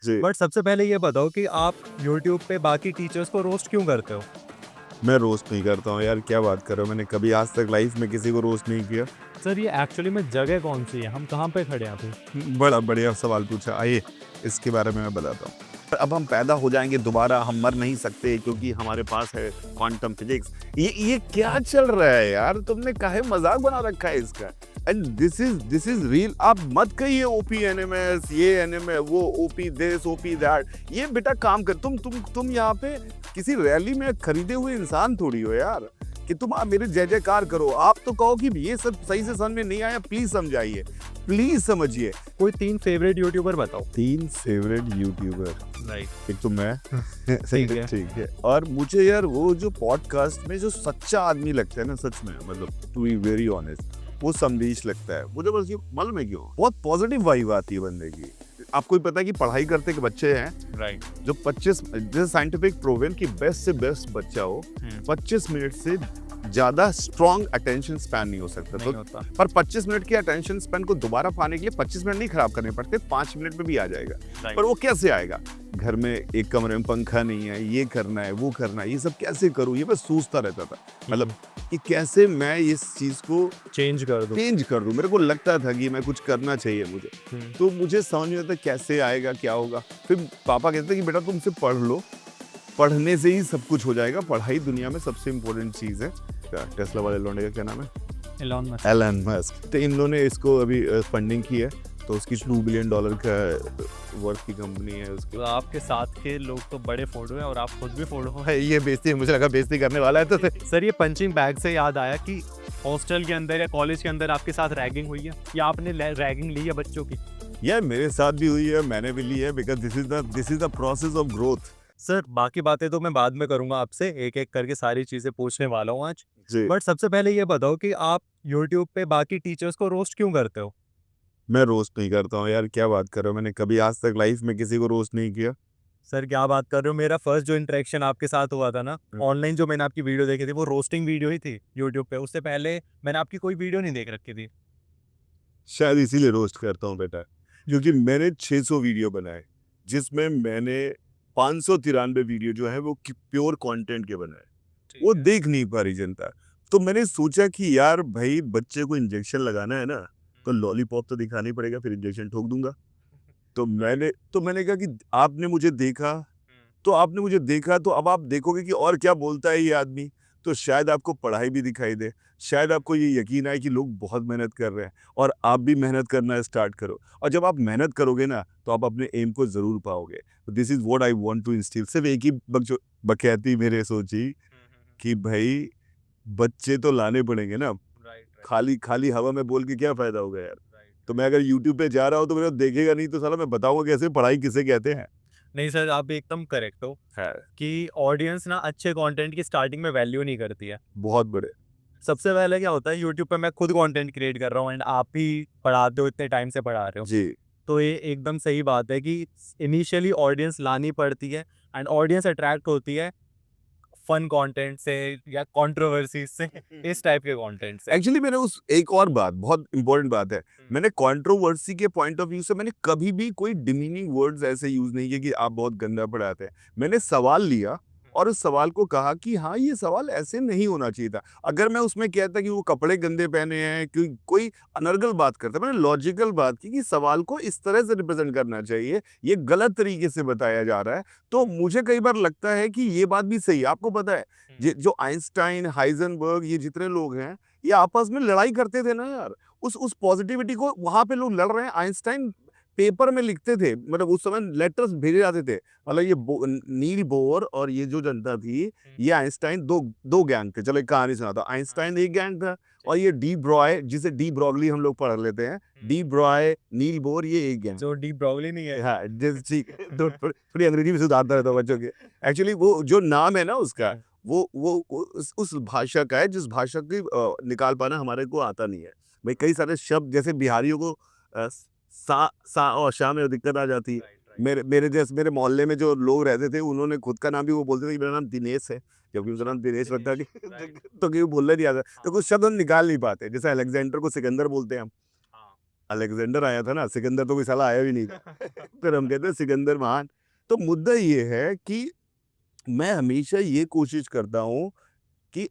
जी। But सबसे पहले ये बताओ कि आप यूट्यूब पे बाकी टीचर्स को रोस्ट क्यों करते हो? मैं रोस्ट नहीं करता हूँ यार, क्या बात कर रहे हो? मैंने कभी आज तक लाइफ में किसी को रोस्ट नहीं किया। सर ये एक्चुअली में जगह कौन सी है? हम कहाँ पे खड़े हैं अभी? बड़ा बढ़िया सवाल पूछा। आइए, इसके बारे में मैं बताता हूँ। अब हम पैदा हो जाएँगे दोबारा, हम मर नहीं सकते क्योंकि हमारे पास है क्वांटम फिज़िक्स। ये क्या चल रहा है यार? तुमने काहे मज़ाक बना रखा है इसका? And this is real. आप मत कहिए ओपी एनिमस, ये एनिमे, वो ओपी दिस, ओपी दैट। ये बेटा काम कर, तुम यहाँ पे किसी रैली में खरीदे हुए इंसान थोड़ी हो यार, कि तुम मेरे जय जयकार करो। आप तो कहो कि ये सब सही से समझ में नहीं आया, प्लीज़ समझाइए, प्लीज़ समझिए। कोई 3 फेवरेट यूट्यूबर बताओ। 3 फेवरेट यूट्यूबर। राइट। एक तो मैं ठीक है। ठीक है। और मुझे यार वो जो पॉडकास्ट में जो सच्चा आदमी लगता है ना, सच में, मतलब टू बी वेरी ऑनेस्ट, वो संदेश लगता है मुझे। बस ये मालूम है क्यों? बहुत पॉजिटिव वाइब आती है बंदे की। आपको भी पता है कि पढ़ाई करते के बच्चे हैं राइट। जो 25 जैसे साइंटिफिक प्रूवन कि बेस्ट से बेस्ट बच्चा हो 25 मिनट से ज्यादा स्ट्रॉन्ग अटेंशन स्पैन नहीं हो सकता। नहीं तो होता। पर 25 मिनट के अटेंशन स्पैन को दोबारा पाने के लिए 25 मिनट नहीं खराब करने पड़ते, 5 मिनट में भी आ जाएगा। राइट। पर वो कैसे आएगा? घर में एक कमरे में पंखा नहीं है, ये करना है, वो करना है, ये सब कैसे करूँ, ये बस सोचता रहता था। मतलब कि कैसे मैं इस चीज को चेंज कर दो। चेंज कर दूं। मेरे को लगता था कि मैं कुछ करना चाहिए मुझे, तो मुझे समझ नहीं आता कैसे आएगा, क्या होगा। फिर पापा कहते कि बेटा तुम सिर्फ पढ़ लो, पढ़ने से ही सब कुछ हो जाएगा। पढ़ाई दुनिया में सबसे इम्पोर्टेंट चीज है। टेस्ला वाले लौंडे का क्या नाम है? Elon Musk. Elon Musk. तो इन लोगों ने इसको अभी फंडिंग की है, तो उसकी $2 बिलियन का वर्थ की कंपनी है उसकी। तो आपके साथ के लोग तो बड़े फोड़ो हैं और आप खुद भी फोड़ो हो। है ये बेइज्जती, मुझे लगा बेइज्जती करने वाला है तो सर ये पंचिंग बैग से याद आया कि हॉस्टल के अंदर या कॉलेज के अंदर आपके साथ रैगिंग हुई है या आपने रैगिंग ली है बच्चों की? यार मेरे साथ भी हुई है, मैंने भी ली है, because this is the process of growth. Sir बाकी बातें तो मैं बाद में करूंगा आपसे, एक एक करके सारी चीजें पूछने वाला हूँ आज। जी। बट सबसे पहले ये बताओ कि आप यूट्यूब पे बाकी टीचर्स को रोस्ट क्यों करते हो? मैं रोस्ट नहीं करता हूँ यार, क्या बात कर रहे हो? मैंने कभी आज तक लाइफ में किसी को रोस्ट नहीं किया। सर क्या बात कर रहे हो? मेरा फर्स्ट जो इंटरेक्शन आपके साथ हुआ था ना ऑनलाइन, जो मैंने आपकी वीडियो देखी थी वो रोस्टिंग वीडियो ही थी यूट्यूब पे। उससे पहले मैंने आपकी कोई वीडियो नहीं देख रखी थी। शायद इसीलिए रोस्ट करता हूँ बेटा, क्योंकि मैंने 600 वीडियो बनाए, जिसमें मैंने 593 वीडियो जो है वो प्योर कंटेंट के बनाए। वो देख नहीं पा रही जनता। तो मैंने सोचा कि यार भाई, बच्चे को इंजेक्शन लगाना है ना, तो लॉलीपॉप तो दिखाना ही पड़ेगा, फिर इंजेक्शन ठोक दूंगा। तो मैंने कहा कि आपने मुझे देखा, तो अब आप देखोगे कि और क्या बोलता है ये आदमी। तो शायद आपको पढ़ाई भी दिखाई दे, शायद आपको ये यकीन आए कि लोग बहुत मेहनत कर रहे हैं, और आप भी मेहनत करना स्टार्ट करो। और जब आप मेहनत करोगे ना, तो आप अपने एम को ज़रूर पाओगे। This is what I want to instil. सिर्फ एक ही बकैती मेरे सोची कि भाई, बच्चे तो लाने पड़ेंगे ना। खाली खाली हवा में बोल के क्या फ़ायदा होगा यार। तो मैं अगर यूट्यूब पे जा रहा हूँ तो मेरा देखेगा नहीं, तो साला मैं बताऊंगा कैसे पढ़ाई किसे कहते हैं। नहीं सर, आप एकदम करेक्ट हो है कि ऑडियंस ना अच्छे कंटेंट की स्टार्टिंग में वैल्यू नहीं करती है। बहुत बड़े। सबसे पहले क्या होता है, यूट्यूब पे मैं खुद कंटेंट क्रिएट कर रहा हूँ एंड आप भी पढ़ाते हो, इतने टाइम से पढ़ा रहे हो। जी। तो ये एकदम सही बात है कि इनिशियली ऑडियंस लानी पड़ती है एंड ऑडियंस अट्रैक्ट होती है फन कंटेंट से या कंट्रोवर्सी से, इस टाइप के कंटेंट से। एक्चुअली मैंने उस एक और बात, बहुत इंपॉर्टेंट बात है, मैंने कंट्रोवर्सी के पॉइंट ऑफ व्यू से मैंने कभी भी कोई डिमीनिंग वर्ड्स ऐसे यूज नहीं किए कि आप बहुत गंदा पढ़ाते हैं। मैंने सवाल लिया और उस सवाल को कहा कि हाँ, ये सवाल ऐसे नहीं होना चाहिए था। अगर मैं उसमें कहता कि वो कपड़े गंदे पहने हैं, कोई अनर्गल बात करता, मैंने लॉजिकल बात की कि सवाल को इस तरह से रिप्रेजेंट करना चाहिए, ये गलत तरीके से बताया जा रहा है। तो मुझे कई बार लगता है कि ये बात भी सही है। आपको पता है, जो आइंस्टाइन, हाइजेनबर्ग, ये जितने लोग हैं, ये आपस में लड़ाई करते थे ना यार। उस पॉजिटिविटी को वहां पे लोग लड़ रहे हैं। आइंस्टाइन पेपर में लिखते थे, मतलब उस समय लेटर्स भेजे जाते थे। मतलब ये नील बोर और ये जो जनता थी, ये आइंस्टाइन दो दो गैंग थे। चलो एक कहानी सुनाता हूं। आइंस्टाइन एक गैंग था, और ये डी ब्रॉय, जिसे डी ब्रॉगली हम लोग पढ़ लेते हैं, डी ब्रॉय, नील बोर, ये एक गैंग। जो डीप ब्रॉगली नहीं है। हाँ, ठीक। तो थोड़ी अंग्रेजी में सुधारता रहता हूँ बच्चों के। एक्चुअली वो जो नाम है ना उसका, वो उस भाषा का है जिस भाषा की निकाल पाना हमारे को आता नहीं है। भाई कई सारे शब्द, जैसे बिहारियों को सा और शाह में दिक्कत आ जाती है। मेरे मोहल्ले में जो लोग रहते थे, उन्होंने खुद का नाम भी वो बोलते थे कि मेरा नाम दिनेश है, जबकि उसका नाम दिनेश लगता है तो क्यों बोलने नहीं आता। तो कुछ शब्द हम निकाल नहीं पाते, जैसे अलेक्जेंडर को सिकंदर बोलते हैं हम। अलेक्जेंडर आया था ना, सिकंदर तो कोई साला आया भी नहीं था। फिर हम कहते हैं सिकंदर महान। तो मुद्दा ये है कि मैं हमेशा ये कोशिश करता हूँ कि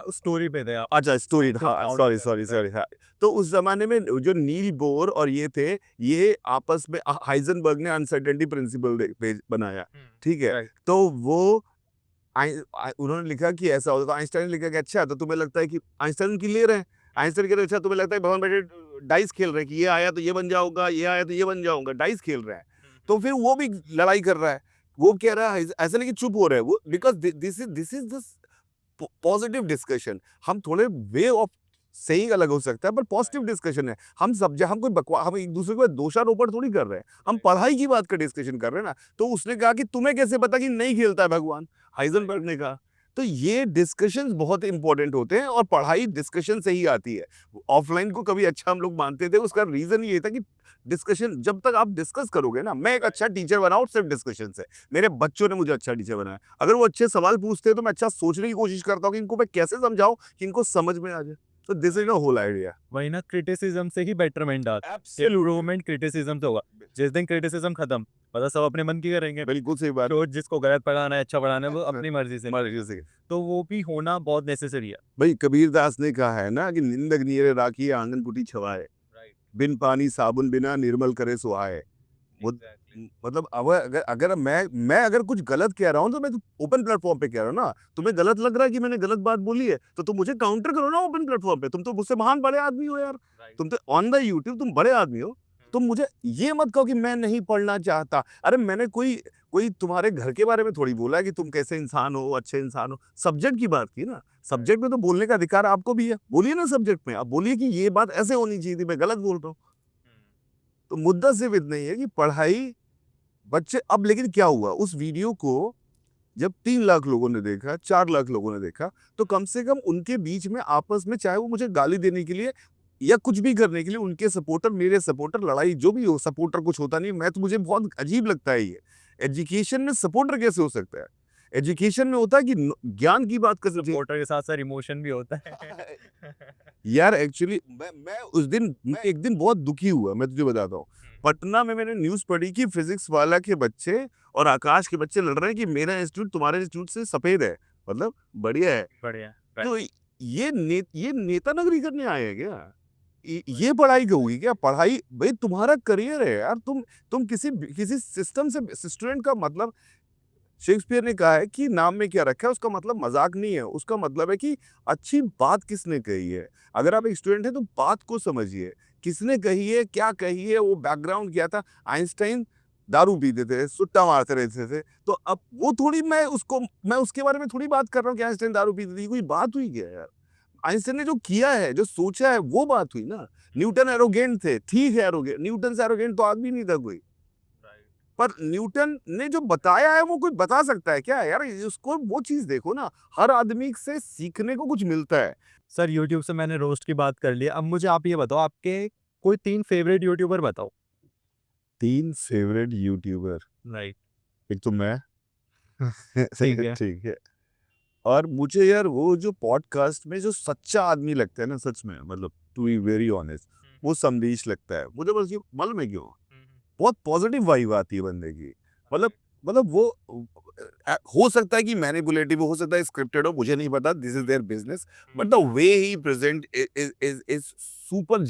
स्टोरी पे थे आप। अच्छा स्टोरी, तो हाँ sound सॉरी पे सॉरी थे। सॉरी, हाँ। तो उस जमाने में जो नील बोर और ये थे, ये आपस में हाइजेनबर्ग ने अनसर्टेनिटी प्रिंसिपल बनाया, ठीक है। राइट। तो वो उन्होंने लिखा कि ऐसा होता, तो आइंस्टाइन ने लिखा कि अच्छा, तो तुम्हें लगता है कि आइंस्टाइन की ले रहे हैं, आइंस्टाइन कह रहे अच्छा तुम्हें लगता है भगवान बैठे डाइस खेल रहे हैं कि ये आया तो ये बन जाऊंगा, ये आया तो ये बन जाऊंगा, डाइस खेल रहे हैं। तो फिर वो भी लड़ाई कर रहा है, वो कह रहा है ऐसा नहीं कि चुप हो रहे हैं वो, because this is the positive discussion. हम थोड़े वे ऑफ सेइंग अलग हो सकता है, पर पॉजिटिव डिस्कशन है। हम कोई बकवास, हम एक दूसरे को दोषारोपण थोड़ी कर रहे हैं, हम पढ़ाई की बात का डिस्कशन कर रहे हैं ना। तो उसने कहा कि तुम्हें कैसे पता कि नहीं खेलता है भगवान, हाइजेनबर्ग ने कहा। तो ये डिस्कशंस बहुत इंपॉर्टेंट होते हैं, और पढ़ाई डिस्कशन से ही आती है। ऑफलाइन को कभी अच्छा हम लोग मानते थे, उसका रीजन ये था कि डिस्कशन, जब तक आप डिस्कस करोगे ना, मैं एक अच्छा टीचर बना हूं सिर्फ डिस्कशन से। मेरे बच्चों ने मुझे अच्छा टीचर बनाया। अगर वो अच्छे सवाल पूछते हैं तो मैं अच्छा सोचने की कोशिश करता हूँ कि इनको मैं कैसे समझाऊं कि इनको समझ में आ जाए। तो this is the whole idea. वही ना, क्रिटिसिज्म से ही बेटरमेंट आता है। इम्प्रूवमेंट क्रिटिसिज्म से होगा। जिस दिन क्रिटिसिज्म खत्म, मतलब सब अपने मन की करेंगे। बिल्कुल सही बात। जो जिसको गलत पढ़ाना है, अच्छा पढ़ाना है, वो अपनी मर्जी से। मर्जी से। तो वो भी होना बहुत नेसेसरी है। भाई कबीर दास ने कहा है ना कि निंदक नीरे राखी आंगन कुटी छवाए, राइट। बिन पानी साबुन बिना निर्मल करे सुहाए। वो मतलब अगर मैं अगर कुछ गलत कह रहा हूँ तो मैं ओपन प्लेटफॉर्म पे कह रहा हूँ ना। तुम्हें गलत लग रहा है कि मैंने गलत बात बोली है, तो तुम मुझे काउंटर करो ना ओपन प्लेटफॉर्म पे। तुम तो मुझसे महान बड़े आदमी हो यार, तुम तो ऑन द यूट्यूब तुम बड़े आदमी हो। तुम मुझे ये मत कहो कि मैं नहीं पढ़ना चाहता। अरे मैंने कोई कोई तुम्हारे घर के बारे में थोड़ी बोला है कि तुम कैसे इंसान हो, अच्छे इंसान हो। सब्जेक्ट की बात की ना, सब्जेक्ट में तो बोलने का अधिकार आपको भी है, बोलिए ना सब्जेक्ट में। आप बोलिए कि ये बात ऐसे होनी चाहिए थी, मैं गलत बोल रहा हूँ। तो मुद्दा सिर्फ इतना ही है कि पढ़ाई बच्चे। अब लेकिन क्या हुआ, उस वीडियो को जब 3 लाख लोगों ने देखा, 4 लाख लोगों ने देखा, तो कम से कम उनके बीच में आपस में, चाहे वो मुझे गाली देने के लिए या कुछ भी करने के लिए, उनके सपोर्टर मेरे सपोर्टर, लड़ाई जो भी हो, सपोर्टर कुछ होता नहीं। मैं तो, मुझे बहुत अजीब लगता है ये। एजुकेशन में सपोर्टर कैसे हो सकता है? एजुकेशन में होता है कि ज्ञान की बात कर सकते। सपोर्टर के साथ साथ इमोशन भी होता है। यार एक्चुअली मैं एक दिन बहुत दुखी हुआ, मैं तुझे बताता हूँ। पटना में मैंने न्यूज़ पढ़ी कि फिजिक्स वाला के बच्चे और आकाश के बच्चे लड़ रहे हैं कि मेरा इंस्टीट्यूट तुम्हारे इंस्टीट्यूट से सफेद है, मतलब बढ़िया है। बढ़िया। तो ये नेता नगरी करने आए हैं क्या? ये पढ़ाई होगी क्या? पढ़ाई भाई तुम्हारा करियर है यार। तुम किसी सिस्टम से स्टूडेंट का मतलब, शेक्सपियर ने कहा है कि नाम में क्या रखा है उसका मतलब मजाक नहीं है, उसका मतलब है कि अच्छी बात किसने कही है। अगर आप एक स्टूडेंट हैं तो बात को समझिए, किसने कही है, क्या कही है, वो बैकग्राउंड क्या था। आइंस्टाइन दारू पीते थे, सुट्टा मारते रहते थे, तो अब वो थोड़ी, मैं उसके बारे में थोड़ी बात कर रहा हूँ कि आइंस्टाइन दारू पीते थे। कोई बात हुई क्या यार? आइंस्टाइन ने जो किया है, जो सोचा है, वो बात हुई ना। न्यूटन एरोगेंट थे, ठीक है, एरोगेंट, न्यूटन से एरोगेंट तो आदमी नहीं था कोई। पर न्यूटन ने जो बताया है वो कोई बता सकता है क्या यार? उसको वो चीज देखो ना, हर आदमी से सीखने को कुछ मिलता है। सर, यूट्यूब से मैंने रोस्ट की बात कर ली। अब मुझे आप ये बताओ, आपके कोई 3 फेवरेट यूट्यूबर बताओ। 3 फेवरेट यूट्यूबर। राइट। एक तो मैं। ठीक है। ठीक है। और मुझे यार वो जो पॉडकास्ट में जो सच्चा आदमी लगता है ना, सच में, मतलब टू बी वेरी ऑनेस्ट, वो संदेश लगता है मुझे। बस ये मालूम है क्यों? बहुत पॉजिटिव वाइब आती है बंदे की। मतलब वो हो सकता है कि मैनिपुलेटिव हो सकता है, स्क्रिप्टेड हो, मुझे नहीं पता, this is their business. But the way he present is super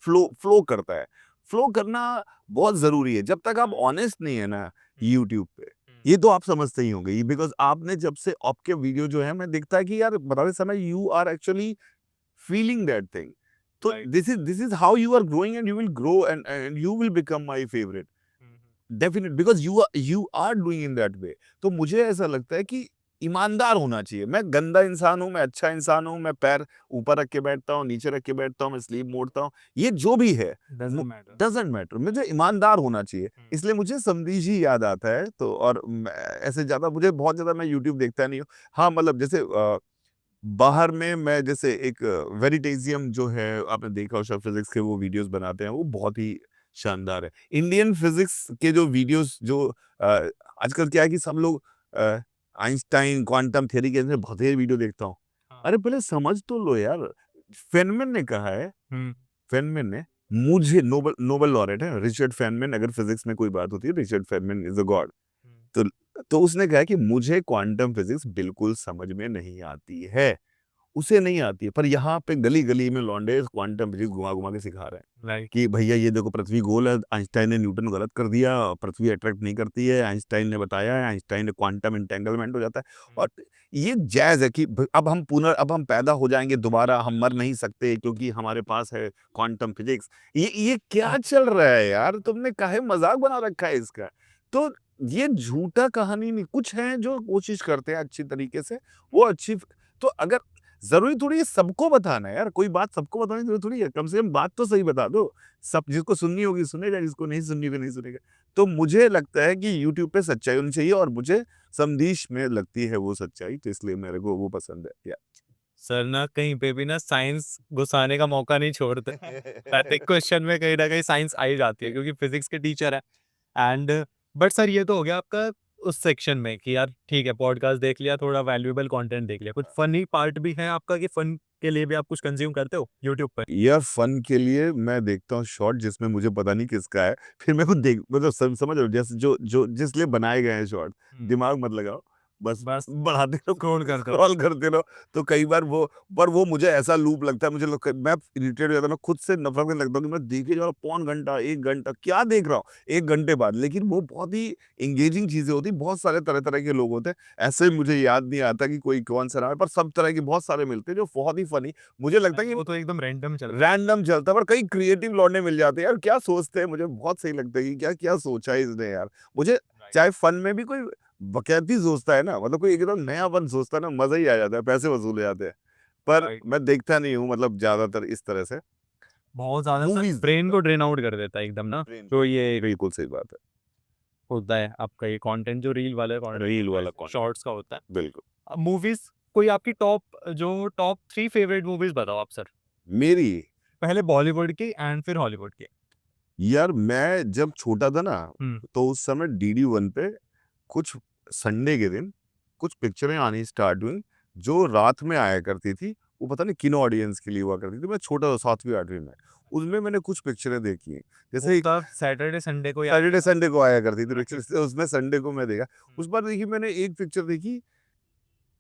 flow करता है। फ्लो करना बहुत जरूरी है। जब तक आप ऑनेस्ट नहीं है ना यूट्यूब पे, ये तो आप समझते ही होंगे, बिकॉज आपने जब से आपके वीडियो जो है, मैं दिखता है कि यार बताते समय you are actually feeling that thing. तो Right. This is how you are growing, and you will grow, and you will become my favourite definite, because you are doing in that way. तो मुझे ऐसा लगता है कि ईमानदार होना चाहिए। मैं गंदा इंसान हूँ, मैं अच्छा इंसान हूँ, मैं पैर ऊपर रख के बैठता हूँ, नीचे रख के बैठता हूँ, मैं स्लीव मोड़ता हूँ, ये जो भी है Doesn't matter. डजेंट मैटर, मुझे ईमानदार होना चाहिए। इसलिए मुझे समदीश ही याद आता है। तो और ऐसे ज्यादा मुझे बहुत ज्यादा मैं यूट्यूब देखता नहीं हूँ। हाँ मतलब जैसे बाहर में मैं जैसे एक वेरिटेजियम जो है, आपने देखा हो, फिजिक्स के वो वीडियोस बनाते हैं, वो बहुत ही शानदार है। इंडियन फिजिक्स के जो वीडियोस जो आजकल क्या है कि सब लोग आइंस्टाइन क्वांटम थ्योरी के अंदर बथेरे वीडियो देखता हूँ। अरे पहले समझ तो लो यार। फेनमैन ने कहा है, फेनमैन ने मुझे नोबल नोबल लॉरेट है रिचर्ड फेनमैन, अगर फिजिक्स में कोई बात होती है Richard Feynman is a God. तो तो उसने कहा कि मुझे क्वांटम फिजिक्स बिल्कुल समझ में नहीं आती है, उसे नहीं आती है, पर यहाँ पे गली-गली में लौंडे क्वांटम फिजिक्स घुमा-घुमा के सिखा रहे हैं राइट। कि भैया ये देखो पृथ्वी गोल है, आइंस्टाइन ने न्यूटन को गलत कर दिया, पृथ्वी अट्रैक्ट नहीं करती है, आइंस्टाइन ने बताया है, आइंस्टाइन ने क्वांटम एंटेंगलमेंट हो जाता है। और ये जायज़ है कि अब हम पैदा हो जाएँगे दोबारा, हम मर नहीं सकते क्योंकि हमारे पास है क्वांटम फिजिक्स। ये क्या चल रहा है यार? तुमने काहे मज़ाक बना रखा है इसका? तो ये झूठा कहानी नहीं, कुछ हैं जो कोशिश करते हैं अच्छी तरीके से, वो अच्छी तो अगर ज़रूरी थोड़ी है सबको बताना है यार, कोई बात सबको बताने की ज़रूरत थोड़ी है, कम से कम बात तो सही बता दो। सब जिसको सुननी होगी सुनेगा, जिसको नहीं सुननी होगी नहीं सुनेगा। तो मुझे लगता है कि यूट्यूब पे सच्चाई होनी चाहिए और मुझे संदेश में लगती है वो सच्चाई, तो इसलिए मेरे को वो पसंद है। या सर ना कहीं पे भी ना साइंस घुसाने का मौका नहीं छोड़ते। प्रत्येक क्वेश्चन में कहीं न कहीं साइंस आ ही जाती है क्योंकि फिजिक्स के टीचर हैं। एंड बट सर ये तो हो गया आपका उस सेक्शन में कि यार ठीक है पॉडकास्ट देख लिया, थोड़ा वैल्यूएबल कंटेंट देख लिया। कुछ फनी पार्ट भी है आपका कि फन के लिए भी आप कुछ कंज़्यूम करते हो यूट्यूब पे? यार फन के लिए मैं देखता हूँ शॉर्ट जिसमें मुझे पता नहीं किसका है, फिर मैं वो देख मतलब समझ रहे हो जैसे जो जिस लिए बनाए गए हैं शॉर्ट, हुँ। दिमाग मत लगाओ, बस बस बढ़ाते रहो, स्क्रॉल करते रहो। स्क्रॉल करते रहो। तो कई बार वो मुझे ऐसा लूप लगता है, मुझे मैं इरिटेट हो जाता हूँ, मैं खुद से नफरत करने लगता हूँ कि मैं देखे जा रहा हूँ पौन घंटा, 1 घंटा क्या देख रहा हूँ 1 घंटे बाद। लेकिन वो बहुत ही एंगेजिंग चीज़ें होती हैं, बहुत सारे तरह-तरह के लोग होते हैं। ऐसे मुझे याद नहीं आता कि कोई कौन-सा नाम है, पर सब तरह के बहुत सारे मिलते हैं जो बहुत ही फनी मुझे लगता है कि वो तो एकदम रैंडम चल रहा रैंडम चलता है, पर कई क्रिएटिव लौंडे मिल जाते हैं यार, क्या सोचते हैं, मुझे बहुत सही लगता है कि क्या सोचा है इसने यार। मुझे है। चाहे फन में भी कोई बकैती सोचता है ना, मतलब कोई एकदम नयापन सोचता है ना, मजा ही आ जाता है, पैसे वसूल हो जाते हैं। पर राइट। मैं देखता नहीं हूँ मतलब ज्यादातर इस तरह से बहुत ज़्यादा सर मूवीज ब्रेन को ड्रेन आउट कर देता है एकदम ना, जो ये बिल्कुल सही बात होता है आपका ये कंटेंट जो रील वाला है, कंटेंट रील होता वाला है, कंटेंट शॉर्ट्स का होता है। बिल्कुल। मूवीज़ कोई आपकी टॉप 3 फेवरेट मूवीज़ बताओ आप सर? मेरी पहले बॉलीवुड की एंड फिर हॉलीवुड की। यार मैं जब छोटा था ना, हुँ। तो उस समय डीडी वन पे कुछ संडे के दिन कुछ पिक्चरें आनी स्टार्ट हुई जो रात में आया करती थी। वो पता नहीं किन ऑडियंस के लिए हुआ करती थी। मैं छोटा था 7वीं 8वीं में। उसमें मैंने कुछ पिक्चरें देखी हैं। वो जैसे तब सैटरडे संडे को या सैटरडे संडे को आया करती थी राइट। पिक्चर, उसमें संडे को मैं देखा। हुँ। उस बार देखी मैंने एक पिक्चर देखी,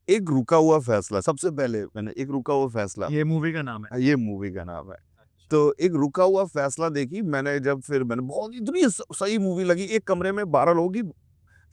एक रुका हुआ फैसला। सबसे पहले मैंने एक रुका हुआ फैसला, ये मूवी का नाम है। ये मूवी का नाम है। अच्छा। तो एक रुका हुआ फैसला देखी मैंने, जब फिर मैंने बहुत इतनी सही मूवी लगी। एक कमरे में 12 लोगों की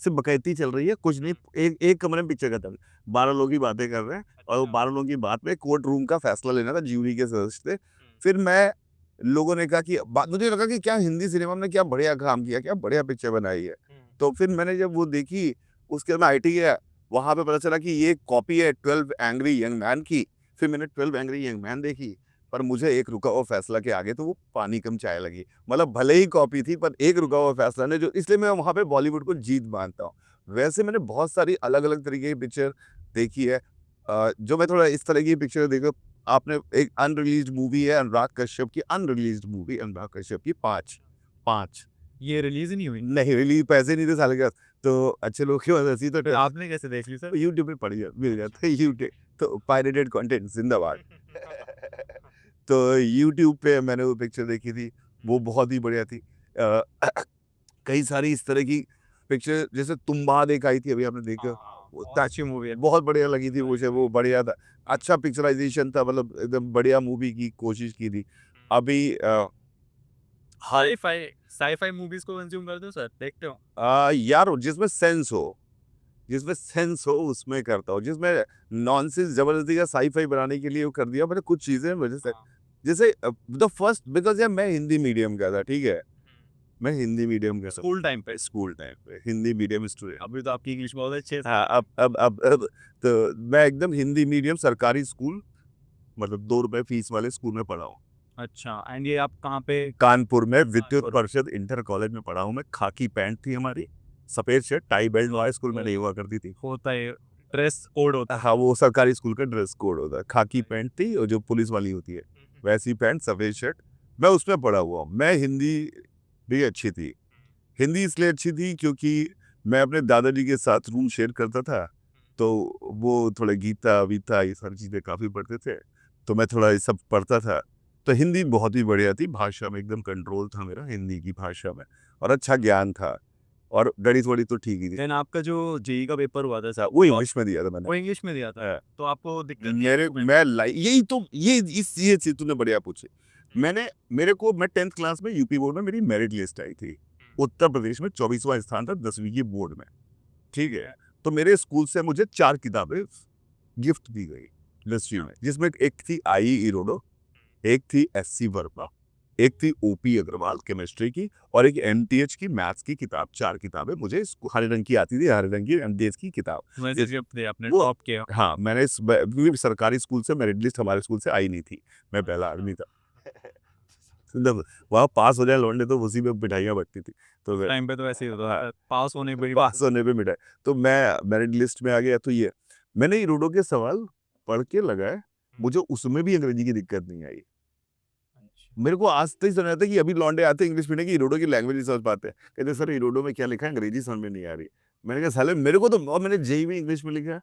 सिर्फ बकैती चल रही है, कुछ नहीं, एक एक कमरे में पिक्चर खत्म। 12 लोग ही बातें कर रहे हैं और वो अच्छा। 12 लोगों की बात में कोर्ट रूम का फैसला लेना था, ज्यूरी के सदस्य थे। हुँ। फिर मैं लोगों ने कहा कि मुझे लगा कि क्या हिंदी सिनेमा में क्या बढ़िया काम किया, क्या बढ़िया पिक्चर बनाई है। हुँ। तो फिर मैंने जब वो देखी, उसके बाद मैं आईटी गया, वहाँ पे पता चला कि ये कॉपी है 12 एंग्री यंग मैन की। फिर मैंने 12 एंग्री यंग मैन देखी, पर मुझे एक रुका हुआ फैसला के आगे तो वो पानी कम चाय लगी। मतलब भले ही कॉपी थी, पर एक रुका हुआ फैसला ने जो, इसलिए मैं वहाँ पे बॉलीवुड को जीत मानता हूँ। वैसे मैंने बहुत सारी अलग-अलग तरीके की पिक्चर देखी है। जो मैं थोड़ा इस तरह की पिक्चर देखा, आपने एक अनरिलीज़्ड मूवी है अनुराग कश्यप की, अनरिलीज़्ड मूवी अनुराग कश्यप की 5, 5 ये रिलीज़ ही नहीं हुई? नहीं रिलीज़, पैसे नहीं थे साले के पास, तो अच्छे लोग की वजह से फिर तो आपने कैसे देख ली सर? यूट्यूब पे पड़ गया, मिल अच्छा। जाता है यूट्यूब, तो पायरेटेड कंटेंट ज़िंदाबाद। तो यूट्यूब पे मैंने वो पिक्चर देखी थी, वो बहुत ही बढ़िया थी। अ, कई सारी इस तरह की पिक्चर, जैसे तुम्बाद एक आई थी अभी, आपने देखा? हाँ, वो बहुत अच्छी मूवी है। बहुत बढ़िया लगी थी मुझे, वो बढ़िया था। अच्छा पिक्चराइज़ेशन था, मतलब एकदम बढ़िया मूवी की कोशिश की थी। अभी हाल साइ-फाई साइ-फाई मूवीज़ को कंज़्यूम करते हो सर? देखते हो? यार जिसमें सेंस हो उसमें करता हूँ। जिसमें नॉनसेंस ज़बरदस्ती का साइ-फाई बनाने के लिए वो कर दिया मैंने कुछ चीज़ें वजह से। हाँ। जैसे द फर्स्ट, बिकॉज़ यार मैं हिंदी मीडियम का था, ठीक है? मैं हिंदी मीडियम का था। स्कूल टाइम पे? स्कूल टाइम पे हिंदी मीडियम स्टूडेंट। अभी तो आपकी इंग्लिश बहुत अच्छी है। हाँ, अब तो मैं एकदम हिंदी मीडियम सरकारी स्कूल, मतलब ₹2 फीस वाले स्कूल में पढ़ा हूँ। अच्छा एंड ये आप कहाँ पे? कानपुर में विद्युत कानपुर। परिषद इंटर कॉलेज में पढ़ा हूँ मैं। खाकी पैंट थी हमारी, सफ़ेद शर्ट, टाई बेल्ट हमारे स्कूल में नहीं हुआ करती थी। होता है, ड्रेस कोड होता है। हाँ, वो सरकारी स्कूल का ड्रेस कोड होता है। खाकी पैंट थी और जो पुलिस वाली होती है, वैसी पैंट, सफ़ेद शर्ट, मैं उसमें पढ़ा हुआ हूँ। मैं हिंदी भी अच्छी थी। हिंदी इसलिए अच्छी थी क्योंकि मैं अपने दादाजी के साथ रूम शेयर करता था, तो वो थोड़ा गीता-वीता ये सारी चीज़ें काफ़ी पढ़ते थे, तो मैं थोड़ा ये सब पढ़ता था। तो हिंदी बहुत ही बढ़िया थी, भाषा में एकदम कंट्रोल था मेरा हिंदी की भाषा में, और अच्छा ज्ञान था, और गणित वणित तो ठीक ही थी। देन आपका जो जेईई का पेपर हुआ था सर, वो इंग्लिश में दिया था मैंने। वो इंग्लिश में दिया था, हाँ। तो आपको दिक्कत नहीं मेरे हुई? मैं लाई यही तो ये चीज तूने बढ़िया पूछी। मैं 10th क्लास में यूपी बोर्ड में मेरी मेरिट लिस्ट आई थी। उत्तर प्रदेश में 24वां स्थान था 10वीं की बोर्ड में, ठीक है। तो मेरे स्कूल से मुझे 4 किताबें गिफ्ट दी गई हिस्ट्री में, जिसमें एक थी आई इरोडो, एक थी एससी वर्मा, एक थी ओपी अग्रवाल केमिस्ट्री की, और एक एमटीएच की मैथ्स की किताब। 4 किताबें मुझे हरे रंग की आती थी, हरे रंग की एमटीएच की किताब। वैसे इस- गिफ्ट दिया आपने, वो- टॉप किया। हाँ, मैंने क्योंकि सरकारी स्कूल से मेरिट लिस्ट हमारे स्कूल से आई नहीं थी, मैं पहला आदमी था। मतलब वहाँ पास हो जाए लौंडे तो उसी में मिठाइयाँ बटती थी, तो मैं टाइम पे तो ऐसे ही होता हाँ, था, पास होने पे ही पास होने पे मिठाई। तो मैं मेरिट लिस्ट में आ गया। तो ये मैंने इरोडो के सवाल पढ़ के लगाए, मुझे उसमें भी अंग्रेजी की दिक्कत नहीं आई। मेरे को आज तक समझ आता है कि अभी लौंडे आते हैं इंग्लिश पढ़ने की, इरोडो की लैंग्वेज नहीं समझ पाते, कहते सर इरोडो में क्या लिखा है, अंग्रेजी समझ में नहीं आ रही। मैंने कहा साले मेरे को तो, और मैंने जेईई में इंग्लिश में लिखा है,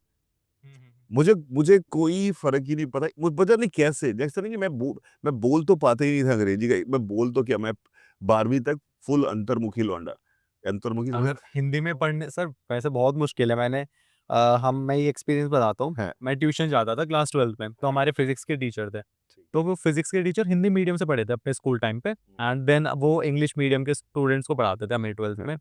मुझे मुझे कोई फर्क ही नहीं पड़ा। मुझे पता नहीं कैसे, जैसे नहीं कि मैं बोल तो पाते ही नहीं था अंग्रेजी का, मैं बोल तो क्या, मैं 12वीं तक फुल अंतर्मुखी लौंडा, अंतर्मुखी अगर हिंदी में पढ़ने सर वैसे बहुत मुश्किल है। मैं ये एक्सपीरियंस बताता हूँ। है। मैं ट्यूशन जाता था क्लास 12 में, तो हमारे फिजिक्स के टीचर थे। तो वो फिजिक्स के टीचर हिंदी मीडियम से पढ़े थे अपने स्कूल टाइम पे, एंड देन वो इंग्लिश मीडियम के स्टूडेंट्स को पढ़ाते थे हमें 12th में।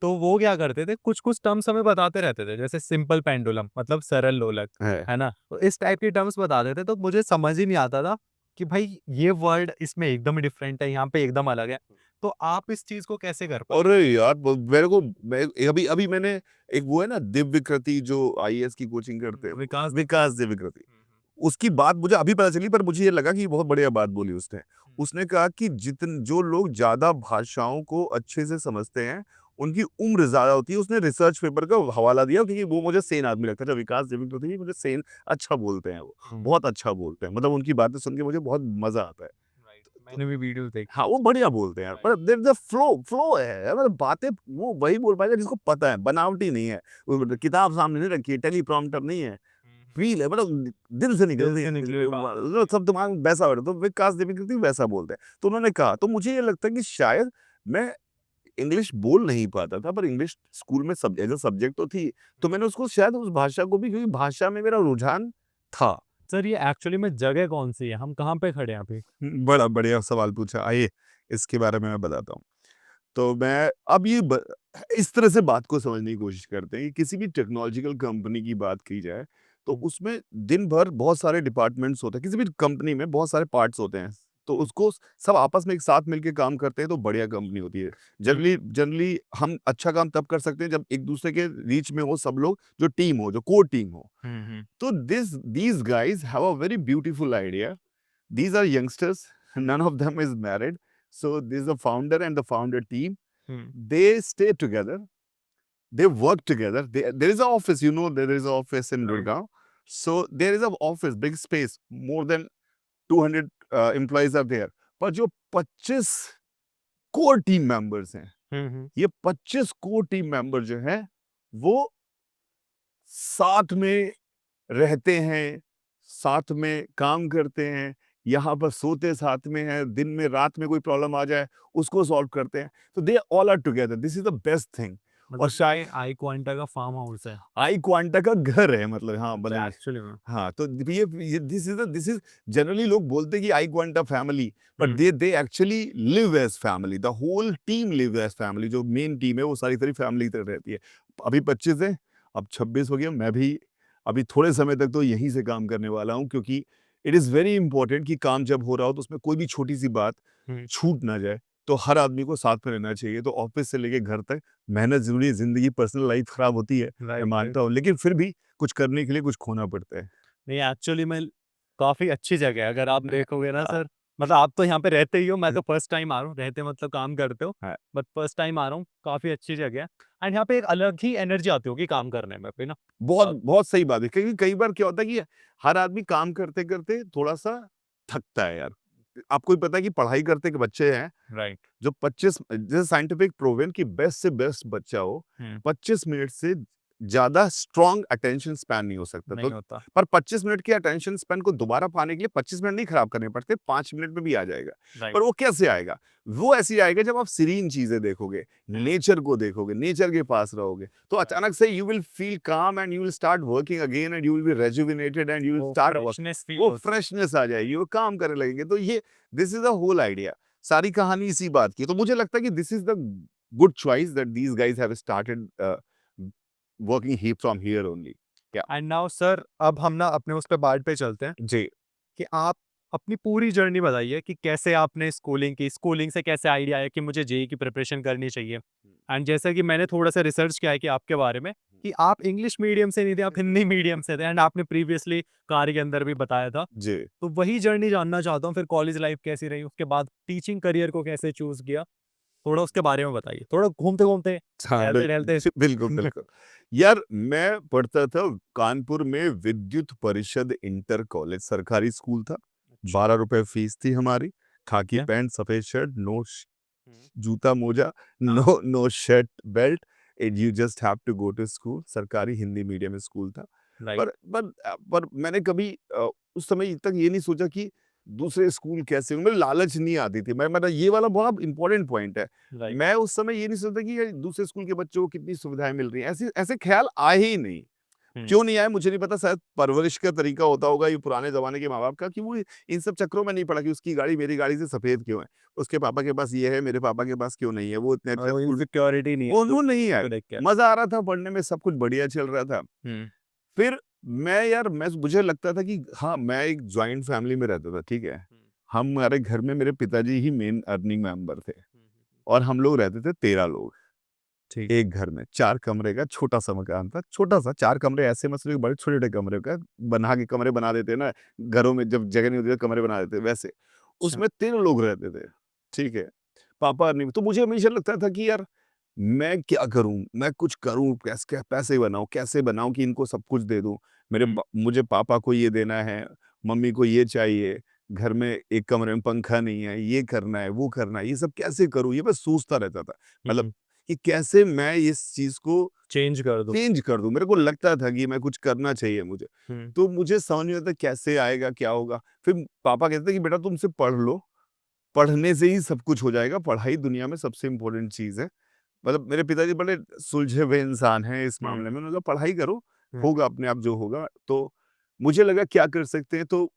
तो वो क्या करते थे, कुछ-कुछ टर्म्स हमें बताते रहते थे, जैसे सिंपल पेंडुलम मतलब सरल लोलक, है। है ना? तो इस टाइप के टर्म्स बताते थे, तो मुझे समझ ही नहीं आता था कि भाई ये वर्ड इसमें एकदम डिफरेंट है, यहाँ पे एकदम अलग है। तो आप इस चीज़ को कैसे कर पाते? अरे यार मेरे को, मैं अभी अभी मैंने एक वो है ना दिव्य कृति जो आईएएस की कोचिंग करते हैं, विकास विकास दिव्य कृति, उसकी बात मुझे अभी पता चली, पर मुझे ये लगा कि बहुत बढ़िया बात बोली उसने। उसने कहा कि जो लोग ज्यादा भाषाओं को अच्छे से समझते हैं उनकी उम्र ज्यादा होती है। उसने रिसर्च पेपर का हवाला दिया, क्योंकि वो मुझे सेन आदमी लगता था, विकास दिव्य कृति मुझे सेन अच्छा बोलते हैं, वो बहुत अच्छा बोलते हैं, मतलब उनकी बातें सुन के मुझे बहुत मजा आता है। मैंने भी वीडियोस देखी। हाँ, वो बढ़िया बोलते हैं यार, पर देयर इज अ फ्लो है, मतलब बातें वो वही बोल पाएगा जिसको पता है, बनावटी नहीं है। वो किताब सामने नहीं रखी है, टेलीप्रॉम्प्टर नहीं है, फील है, मतलब दिल से निकलती से है, निकली हुई बात। मतलब सब दिमाग में वैसा हो रहा है। तो विकास देवी कृति वैसा बोलते हैं। तो उन्होंने कहा, तो मुझे ये लगता है कि शायद मैं इंग्लिश बोल नहीं पाता था, पर इंग्लिश स्कूल में सब एज अ सब्जेक्ट तो थी, तो मैंने उसको शायद उस भाषा को भी, क्योंकि भाषा में मेरा रुझान था। सर ये एक्चुअली में जगह कौन-सी है? हम कहाँ पे खड़े हैं अभी? बड़ा बढ़िया सवाल पूछा, आइए इसके बारे में मैं बताता हूँ। तो मैं अब इस तरह से बात को समझने की कोशिश करते हैं कि किसी भी टेक्नोलॉजिकल कंपनी की बात की जाए, तो उसमें दिन भर बहुत सारे डिपार्टमेंट्स होते हैं। किसी भी कंपनी में बहुत सारे पार्ट्स होते हैं, तो उसको सब आपस में एक साथ मिलके काम करते हैं, तो बढ़िया कंपनी होती है। जनरली जनरली हम अच्छा काम तब कर सकते हैं जब एक दूसरे के रीच में हो सब लोग, जो टीम हो, जो कोर टीम हो। तो these guys have a very beautiful idea. These are youngsters. None of them is married. So this is the founder and the founder team. They stay together. They work together. There is an office. There is an office in Right. Gurgaon. So there is an office, big space. More than 200 employees are there. पर जो 25 core team members हैं, ये 25 core team member जो हैं, वो साथ में रहते हैं, साथ में काम करते हैं, यहाँ पर सोते साथ में हैं, दिन में रात में कोई प्रॉब्लम आ जाए उसको सॉल्व करते हैं। तो they all are together, this is the best thing. और मतलब शायद ये आई क्वांटा का फार्म हाउस है आई क्वांटा का घर है, मतलब हाँ बना है। एक्चुअली में। हाँ, तो ये दिस इज जनरली लोग बोलते हैं कि I Quanta family, but hmm. They actually live as family. The whole team live as family. जो मेन टीम है वो सारी फैमिली की तरह रहती है। अभी 25 है, अब 26 हो गया। मैं भी अभी थोड़े समय तक तो यहीं से काम करने वाला हूँ, क्योंकि इट इज़ वेरी इंपॉर्टेंट कि काम जब हो रहा हो तो उसमें कोई भी छोटी सी बात हम्म। छूट ना जाए। तो हर आदमी को साथ में रहना चाहिए। तो ऑफिस से लेके घर तक मेहनत जरूरी है, जिंदगी पर्सनल लाइफ खराब होती है, मैं राइट, मानता हूँ, लेकिन फिर भी कुछ करने के लिए कुछ खोना पड़ता है। नहीं एक्चुअली में काफ़ी अच्छी जगह है अगर आप देखोगे ना सर। मतलब आप तो यहाँ पे रहते ही हो, मैं तो फर्स्ट टाइम आ रहा हूँ, रहते मतलब काम करते हो, हाँ, बट फर्स्ट टाइम आ रहा हूँ, काफ़ी अच्छी जगह है। एंड यहाँ पे एक अलग ही एनर्जी आती होगी काम करने में भी ना। बहुत बहुत सही बात है, क्योंकि कई बार क्या होता है कि हर आदमी काम करते करते थोड़ा सा थकता है यार। आपको भी पता है कि पढ़ाई करते के बच्चे हैं राइट। जो 25, जैसे साइंटिफिक प्रूवन कि बेस्ट से बेस्ट बच्चा हो 25 मिनट से ज्यादा स्ट्रॉन्ग अटेंशन स्पैन नहीं हो सकता। नहीं तो होता। पर 25 मिनट के अटेंशन स्पैन को दोबारा पाने के लिए 25 मिनट नहीं खराब करने पड़ते, 5 मिनट में भी आ जाएगा। राइट। पर वो कैसे आएगा? वो ऐसे आएगा जब आप सीरीन चीजें देखोगे, नेचर को देखोगे, नेचर के पास रहोगे, तो अचानक से you will feel calm and you will start working again and you will be rejuvenated and you will वो स्टार्ट वर्क। फ्रेशनेस फील वो होती फ्रेशनेस आ जाएगी, वो काम करने लगेंगे। तो ये this is the whole idea. सारी कहानी इसी बात की। तो मुझे लगता है कि this is the good choice that these guys have started working he from here only. And now sir अब हम ना अपने उस पे पार्ट पे चलते हैं जी। कि आप अपनी पूरी जर्नी बताइए कि कैसे आपने स्कूलिंग की, स्कूलिंग से कैसे आइडिया आया कि मुझे जेईई की प्रिपरेशन करनी चाहिए। एंड जैसा कि मैंने थोड़ा सा रिसर्च किया है कि आपके बारे में कि आप इंग्लिश मीडियम से नहीं थे, आप हिंदी मीडियम से थे एंड आपने प्रीवियसली कार्य के अंदर भी बताया था। जी। तो वही जर्नी जानना चाहता हूँ, फिर कॉलेज लाइफ कैसी रही, उसके बाद टीचिंग करियर को कैसे चूज़ किया? थोड़ा उसके बारे में बताइए। थोड़ा घूमते-घूमते, हाँ, टहलते-टहलते बिल्कुल, बिल्कुल। यार मैं पढ़ता था कानपुर में विद्युत परिषद इंटर कॉलेज, सरकारी स्कूल था। अच्छा। 12 रुपए फीस थी हमारी। ठीक खाकी है। पैंट, सफेद शर्ट, नो हुँ। जूता मोजा, no shirt belt and you just have to go to school. सरकारी हिंदी मीडियम स्कूल था। राइट। पर मैंने कभी उस समय तक ये नहीं सोचा कि दूसरे स्कूल कैसे होंगे। मुझे लालच नहीं आती थी। मैं मतलब ये वाला बहुत इंपॉर्टेंट पॉइंट है। राइट। मैं उस समय ये नहीं सोचता कि ये दूसरे स्कूल के बच्चों को कितनी सुविधाएं मिल रही हैं। ऐसे ऐसे ख्याल आए ही नहीं। हुँ। क्यों नहीं आए मुझे नहीं पता। शायद परवरिश का तरीका होता होगा ये पुराने जमाने के माँ बाप का, कि वो इन सब चक्करों में नहीं पड़ा कि उसकी गाड़ी मेरी गाड़ी से सफेद क्यों है, उसके पापा के पास ये है, मेरे पापा के पास क्यों नहीं है। वो इतने अच्छे वो स्कूल, इनसिक्योरिटी नहीं है वो नहीं है। को देख के। मजा आ रहा था पढ़ने में, सब कुछ बढ़िया चल रहा था। हुँ। फिर मैं मुझे लगता था कि हाँ, मैं एक जॉइंट फैमिली में रहता था, ठीक है? हुँ। हमारे घर में मेरे पिताजी ही मेन अर्निंग मेंबर थे हुँ, हुँ, हुँ। और हम लोग रहते थे 13 लोग ठीक। एक घर में। 4 कमरे का छोटा-सा मकान था। छोटा-सा 4 कमरे ऐसे मतलब बड़े छोटे-छोटे कमरे का बना के कमरे बना देते हैं ना, घरों में जब जगह नहीं होती है कमरे बना देते हैं वैसे। अच्छा। उसमें 3 लोग रहते थे, ठीक है? पापा अर्निंग, तो मुझे हमेशा लगता था कि यार मैं क्या करूँ? मैं कुछ करूँ, पैसे बनाऊँ, कैसे बनाऊँ कि इनको सब कुछ दे दूँ? हुँ। मुझे पापा को ये देना है, मम्मी को ये चाहिए, घर में एक कमरे में पंखा नहीं है, ये करना है, वो करना है, ये सब कैसे करूँ? ये मैं सोचता रहता था। मतलब हुँ। कि कैसे मैं इस चीज़ को चेंज कर दो। चेंज कर दूँ? मेरे को लगता था कि मैं कुछ करना चाहिए मुझे। हुँ। तो मुझे समझ नहीं आता कैसे आएगा, क्या होगा? फिर पापा कहते थे कि बेटा तुम सिर्फ़ पढ़ लो, पढ़ने से ही सब कुछ हो जाएगा, पढ़ाई दुनिया में सबसे इम्पोर्टेंट चीज़ है। मतलब मेरे पिताजी बड़े सुलझे हुए इंसान हैं इस हुँ। मामले में। उन्होंने कहा पढ़ाई करो, हुँ। होगा अपने आप जो होगा। तो मुझे लगा क्या कर सकते हैं, तो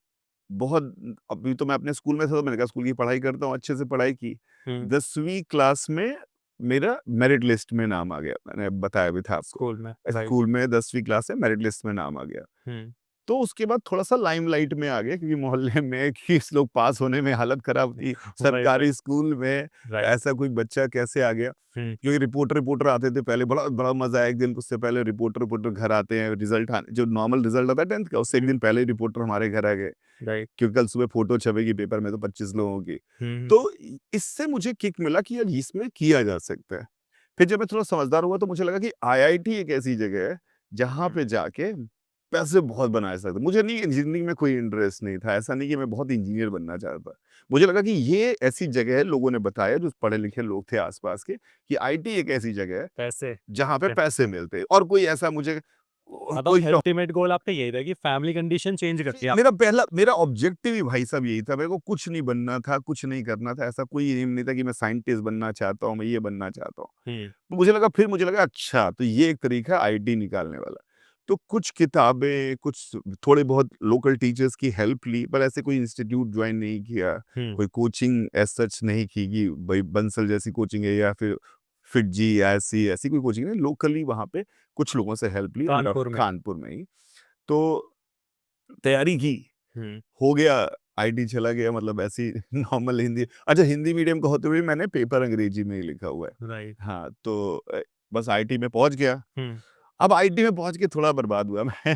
बहुत अभी तो मैं अपने स्कूल में था, तो मैंने कहा स्कूल की पढ़ाई करता हूँ, अच्छे से पढ़ाई की। हुँ। 10वीं क्लास में मेरा मेरिट लिस्ट में नाम आ गया, मैंने बताया भी था आपको। स्कूल में। राइट। स्कूल में 10वीं क्लास में मेरिट लिस्ट में नाम आ गया। हुँ। तो उसके बाद थोड़ा-सा लाइमलाइट में आ गए, क्योंकि मोहल्ले में किस लोग पास होने में हालत खराब थी। राइट, सरकारी राइट, स्कूल में राइट। ऐसा कोई बच्चा कैसे आ गया? हुँ। क्योंकि रिपोर्टर आते थे पहले, बड़ा बड़ा मज़ा आया। एक दिन उससे पहले रिपोर्टर घर आते हैं, रिज़ल्ट आने जो नॉर्मल रिज़ल्ट आता है 10th का, उससे एक हुँ। दिन पहले ही रिपोर्टर हमारे घर आ गए, राइट। क्योंकि कल सुबह फ़ोटो छपेगी पेपर में तो 25 लोगों की। हुँ। तो इ इससे मुझे किक मिला कि यार इसमें किया जा सकता है। फिर जब मैं थोड़ा समझदार हुआ तो मुझे लगा कि आईआईटी एक ऐसी जगह है, जहाँ हुँ। पे जाके पैसे बहुत बनाए सकते हैं। मुझे नहीं, इंजीनियरिंग में कोई इंटरेस्ट नहीं था। ऐसा नहीं कि मैं बहुत इंजीनियर बनना चाहता। मुझे लगा कि ये ऐसी जगह है, लोगों ने बताया जो पढ़े-लिखे लोग थे आस-पास के, कि आईटी एक ऐसी जगह है, पैसे। जहाँ पे पैसे मिलते हैं। और कोई ऐसा मुझे मतलब कोई अल्टीमेट गोल आपका यही था कि फैमिली कंडीशन चेंज कर दिया। मेरा ऑब्जेक्टिव ही भाई साहब यही था। मेरे को कुछ नहीं बनना था, कुछ नहीं करना था। ऐसा कोई एम नहीं था कि मैं साइंटिस्ट बनना चाहता हूँ, मैं ये बनना चाहता हूँ। हुँ। मुझे लगा अच्छा, तो ये एक तरीका है आईटी निकालने वाला। तो कुछ किताबें, कुछ थोड़े बहुत लोकल टीचर्स की हेल्प ली, पर ऐसे कोई इंस्टीट्यूट जॉइन नहीं किया, हुँ। कोई कोचिंग एज़ सच नहीं की कि भई बंसल जैसी कोचिंग है या फिर फिटजी या ऐसी कोई कोचिंग नहीं। लोकली वहाँ पे कुछ लोगों से हेल्प ली कानपुर में। कानपुर में ही। तो तैयारी की, हुँ। हो गया, आईटी चला गया, मतलब ऐसी नॉर्मल हिंदी। अच्छा, हिंदी मीडियम का होते हुए भी मैंने पेपर अंग्रेजी में ही लिखा हुआ है। राइट। हाँ, तो बस आईटी में पहुँच गया। हुँ। अब आईटी में पहुँच के थोड़ा बर्बाद हुआ मैं।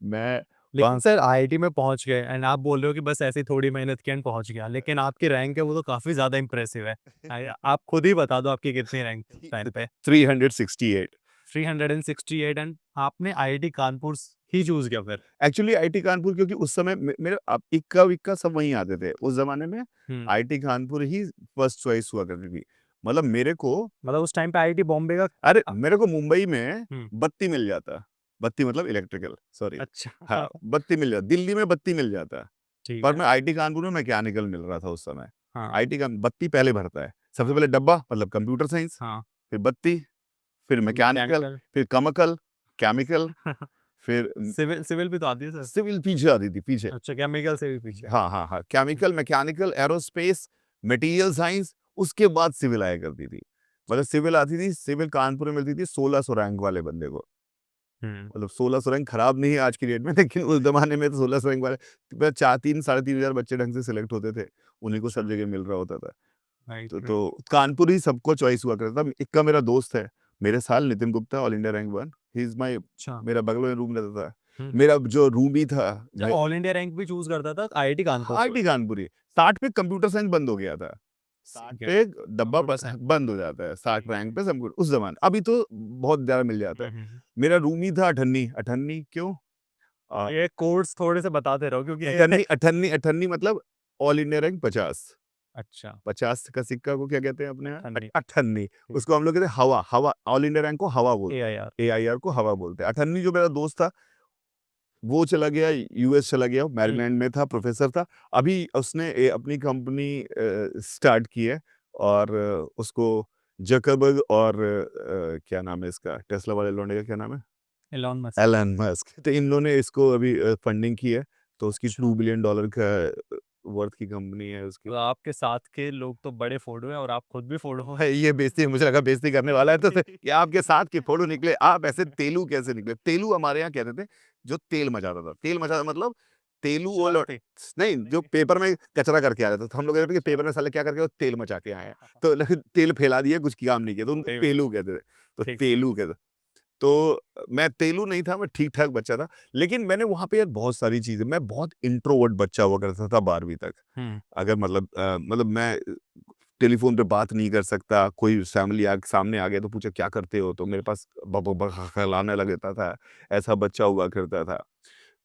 मैं लेकिन 5 सर आईआईटी में पहुँच गए एंड आप बोल रहे हो कि बस ऐसे ही थोड़ी मेहनत की एंड पहुँच गया। लेकिन आपकी रैंक है वो तो काफ़ी ज़्यादा इम्प्रेसिव है। आप खुद ही बता दो आपकी कितनी रैंक थी उस टाइम पे? 368। 368 एंड आपने आईआईटी कानपुर ही चूज़ किया फिर? एक्चुअली आईटी कानपुर, क्योंकि उस समय मेरा इक्का-विक्का सब वहीं आते थे। उस ज़माने में हुँ। आईटी कानपुर ही फर्स्ट चॉइस हुआ करती थी। मतलब मेरे को मतलब उस टाइम पे आईआईटी बॉम्बे का अरे मेरे को मुंबई में हम्म। बत्ती मिल जाता, बत्ती मतलब इलेक्ट्रिकल, सॉरी, अच्छा हाँ बत्ती मिल जाता, दिल्ली में बत्ती मिल जाता, ठीक पर है। मैं आईटी कानपुर में मैकेनिकल मिल रहा था उस समय। हाँ आईटी का बत्ती पहले भरता है, सबसे पहले डब्बा मतलब कंप्यूटर साइंस, हाँ फिर बत्ती, फिर मैकेनिकल, मैकेनिकल फिर केमिकल, केमिकल, फिर सिविल सिविल भी तो आती है सर। सिविल पीछे आती थी पीछे। अच्छा केमिकल से भी पीछे। हाँ हाँ हाँ, chemical, mechanical, aerospace, material science, उसके बाद सिविल आया करती थी। मतलब सिविल आती थी, सिविल कानपुर में मिलती थी 1600 रैंक वाले बंदे को। मतलब 1600 रैंक खराब नहीं है आज की डेट में, लेकिन उस जमाने में तो 1600 रैंक वाले 4-3 साढ़े 3 हजार बच्चे ढंग से सिलेक्ट होते थे, उन्हीं को सब जगह मिल रहा होता था। राइट तो कानपुर ही सबको चॉइस हुआ करता था। एक का मेरा दोस्त है मेरे साल, Nitin Gupta, all India rank 1, he is my, अच्छा। मेरा बगल में रूम रहता था। हम्म। मेरा जो रूमी था जब ऑल इंडिया रैंक भी चूज करता था आईआईटी कानपुर आईटी कानपुरी, 60 पे कंप्यूटर साइंस बंद हो गया था, 60 ठीक है। पे डब्बा कंप्यूटर साइंस बंद हो जाता है, 60 रैंक पे सब उस जमाने, अभी तो बहुत ज्यादा मिल जाता है। हम्म। मेरा रूमी था अठन्नी, अठन्नी क्यों ये कोर्स थोड़े से बताते रहो क्योंकि अठन्नी अठन्नी अठन्नी मतलब ऑल इंडिया रैंक 50, अच्छा 50 का सिक्का को क्या कहते हैं अपने यहाँ, अठन्नी। अठन्नी, उसको हम लोग कहते हैं हवा, हवा, ऑल इंडिया रैंक को हवा बोलते एआईआर। हैं, एआईआर को हवा बोलते हैं। अठन्नी जो मेरा दोस्त था वो चला गया यूएस, चला गया, मैरीलैंड में था, प्रोफेसर था। अभी उसने अपनी कंपनी स्टार्ट की है, और उसको जकरबर्ग और क्या नाम है इसका, टेस्ला वाले लौंडे का क्या नाम है, एलॉन मस्क। एलन मस्क, तो इन लोगों ने इसको अभी फंडिंग की है, तो उसकी अच्छा। $2 बिलियन का वर्थ की कंपनी है उसकी। तो आपके साथ के लोग तो बड़े फोड़ो हैं और आप खुद भी फोड़ो हो। है ये बेइज्जती, मुझे लगा बेइज्जती करने वाला है, तो कि आपके साथ के फोटो निकले, आप ऐसे तेलू कैसे निकले। तेलू हमारे यहाँ कहते थे जो तेल मचाता था, तेल मचाता मतलब तेलू वो नहीं, जो पेपर में कचरा करके आ जाता था, तो हम लोग कहते थे कि पेपर में साले क्या करके वो तेल मचा के आए हैं, तो लेकिन तेल फैला दिया, कुछ काम नहीं किया, तो उनको तेलू कहते थे, तो ठीक। तेलू कहते। तो मैं तेलू नहीं था, मैं ठीक ठाक बच्चा था, लेकिन मैंने वहां पे यार बहुत सारी चीजें, मैं बहुत इंट्रोवर्ट बच्चा हुआ करता था 12वीं तक। अगर मतलब मैं टेलीफोन पे बात नहीं कर सकता, कोई फैमिली सामने आ गया तो पूछा क्या करते हो, तो मेरे पास खिलाने लगता था, ऐसा बच्चा हुआ करता था।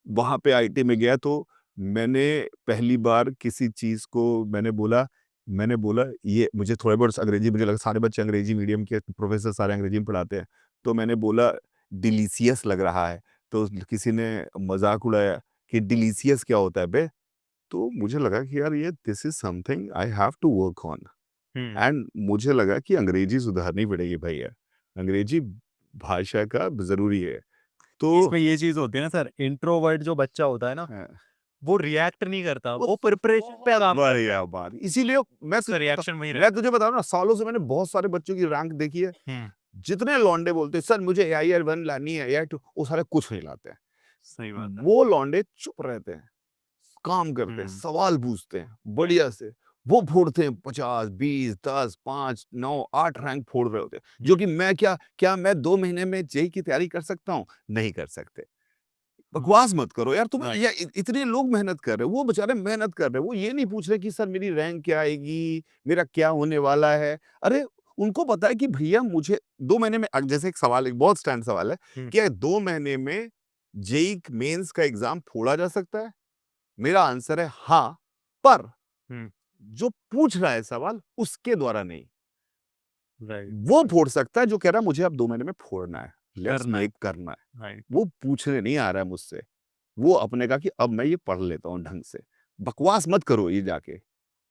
वहां पे आईटी में गया तो मैंने पहली बार किसी चीज को मैंने बोला ये मुझे थोड़े बहुत अंग्रेजी, मुझे लगा सारे बच्चे अंग्रेजी मीडियम के, प्रोफेसर सारे अंग्रेजी में पढ़ाते हैं, तो मैंने बोला डिलीशियस लग रहा है, तो किसी ने मजाक उड़ाया कि डिलीशियस क्या होता है बे, तो मुझे लगा कि यार ये this is something I have to work on, एंड मुझे लगा कि अंग्रेजी सुधारनी पड़ेगी भैया, अंग्रेजी भाषा का जरूरी है। तो इसमें ये चीज होती है ना सर, इंट्रोवर्ट जो बच्चा होता है ना हाँ, वो रिएक्ट नहीं करता, वो प्रिपरेशन पे काम करता है। बढ़िया बात, इसीलिए उसका रिएक्शन वही मैं रहता तुझे बता रहा हूँ ना, सालों से मैंने बहुत सारे बच्चों की रैंक देखी है, है। जितने लौंडे बोलते हैं सर मुझे AIR 1 लानी है, AIR 2, वो सारे कुछ नहीं लाते हैं, सही बात है। वो लौंडे चुप रहते हैं, काम करते हैं, सवाल पूछते हैं बढ़िया से, वो फोड़ते हैं 50, 20, 10, 5, 9, 8 रैंक फोड़ रहे होते हैं, जो कि मैं क्या मैं 2 महीने में जेई की तैयारी कर सकता हूँ, नहीं कर सकते। बकवास मत करो यार, तुम Right. या इतने लोग मेहनत कर रहे हो, वो बेचारे मेहनत कर रहे हैं, वो ये नहीं पूछ रहे कि सर मेरी रैंक क्या आएगी, मेरा क्या होने वाला है। अरे उनको पता है कि भैया मुझे 2 महीने में, जैसे एक सवाल, एक बहुत स्टैंड सवाल है, क्या 2 महीने में जेई मेंस का एग्जाम फोड़ा जा सकता है? मेरा आंसर है हाँ, पर जो पूछ रहा है सवाल उसके द्वारा नहीं। राइट। वो फोड़ सकता है जो कह रहा है मुझे अब 2 महीने में फोड़ना है, लेट्स करना है। मेक करना है। राइट। वो पूछने नहीं आ रहा है मुझसे, वो अपने का कि अब मैं ये पढ़ लेता हूँ ढंग से। बकवास मत करो ये जाके,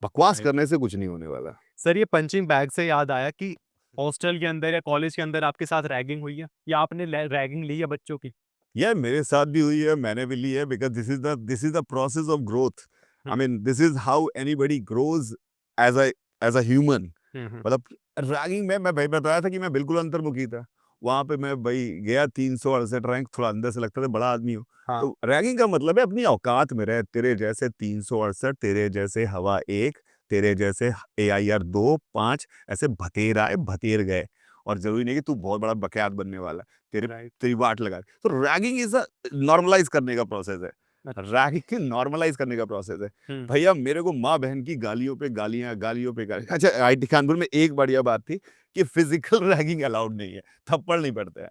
बकवास Right. करने से कुछ नहीं होने वाला। सर ये पंचिंग बैग से याद आया कि हॉस्टल के अंदर या कॉलेज के अंदर आपके साथ रैगिंग हुई है या आपने रैगिंग ली है बच्चों की? यार मेरे साथ भी हुई है, मैंने भी ली है, because this is the process of growth. I mean this is how anybody grows as a human. मतलब रैगिंग में मैं भाई बताया था कि मैं बिल्कुल अंतर्मुखी था। वहाँ पे मैं भाई गया 368 रैंक, थोड़ा अंदर से लगता था बड़ा आदमी हूँ। हाँ। तो रैगिंग का मतलब है अपनी औकात में रहे, तेरे जैसे 368, तेरे जैसे हवा 1, तेरे जैसे AIR 2, 5 ऐसे भतेर आए, भतेर गए, और ज़रूरी नहीं कि तू बहुत बड़ा बकैत बनने वाला है। तेरे राइट। तेरी वाट लगा। तो रैगिंग इज़ अ नॉर्मलाइज़ करने का प्रोसेस है। रैगिंग नॉर्मलाइज़ करने का प्रोसेस है। भैया मेरे को माँ-बहन की गालियों पे गालियाँ, गालियों पे गालियाँ। अच्छा आईटी कानपुर में एक बढ़िया बात थी कि फिज़िकल रैगिंग अलाउड नहीं है, थप्पड़ नहीं पड़ते हैं।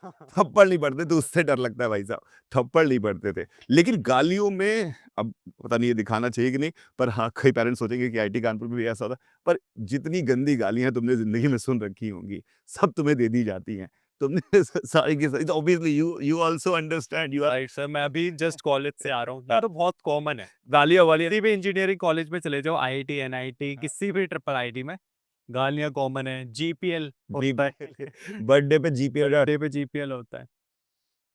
थप्पड़ नहीं पड़ते तो उससे डर लगता है भाई साहब, थप्पड़ नहीं पड़ते थे। लेकिन गालियों में अब पता नहीं ये दिखाना चाहिए कि नहीं, पर हाँ, कई पेरेंट्स सोचेंगे कि आईटी कानपुर में भी ऐसा होता है, पर जितनी गंदी गालियाँ तुमने ज़िंदगी में सुन रखी होंगी, सब तुम्हें दे दी जाती हैं। तुमने सारी की सारी, तो obviously you also understand, you are right sir, मैं अभी जस्ट कॉलेज से आ रहा हूँ, ये तो बहुत कॉमन है गालियाँ वाली। किसी भी इंजीनियरिंग कॉलेज में चले जाओ, आईआईटी एनआईटी किसी भी ट्रिपल आईटी में गालियाँ कॉमन है। जीपीएल होता है, बर्थडे पे जीपीएल बर्थडे पे जीपीएल होता है,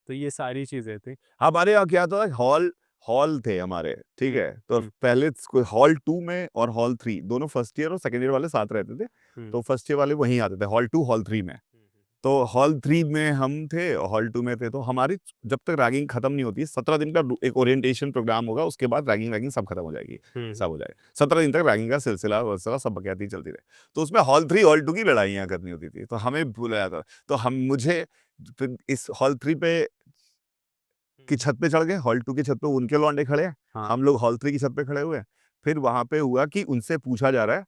तो ये सारी चीजें थी। हमारे यहाँ क्या था, हॉल हॉल थे हमारे, ठीक है, तो हम्म। पहले हॉल 2 में और हॉल 3 दोनों फर्स्ट ईयर और सेकंड ईयर वाले साथ रहते थे। तो फर्स्ट ईयर वाले वहीं आते थे, हॉल 2 हॉल 3 में। तो हॉल 3 में हम थे, हॉल 2 में थे, तो हमारी जब तक रैगिंग खत्म नहीं होती, 17 दिन का एक ओरिएंटेशन प्रोग्राम होगा, उसके बाद रैगिंग वैगिंग सब खत्म हो जाएगी, सब हो जाएगा। 17 दिन तक रैगिंग का सिलसिला वलसिला सब बकैती चलती रहे। तो उसमें हॉल 3 हॉल 2 की लड़ाइयाँ करनी होती थी, तो हमें बुलाया था। तो हम मुझे फिर इस हॉल 3 पे की छत पे चढ़ गए, हॉल 2 की छत पे उनके लौंडे खड़े हैं, हाँ। हम लोग हॉल 3 की छत पे खड़े हुए हैं। फिर वहाँ पे हुआ कि उनसे पूछा जा रहा है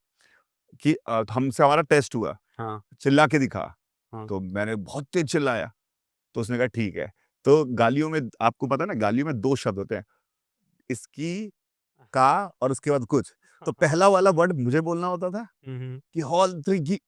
कि हमसे हमारा टेस्ट हुआ, हाँ। चिल्ला के दिखा। हाँ। तो मैंने बहुत तेज चिल्लाया, तो उसने कहा ठीक है। तो गालियों में आपको पता है ना, गालियों में 2 शब्द होते हैं, इसकी, का और उसके बाद कुछ। तो पहला वाला वर्ड मुझे बोलना होता था कि हॉल 3 की,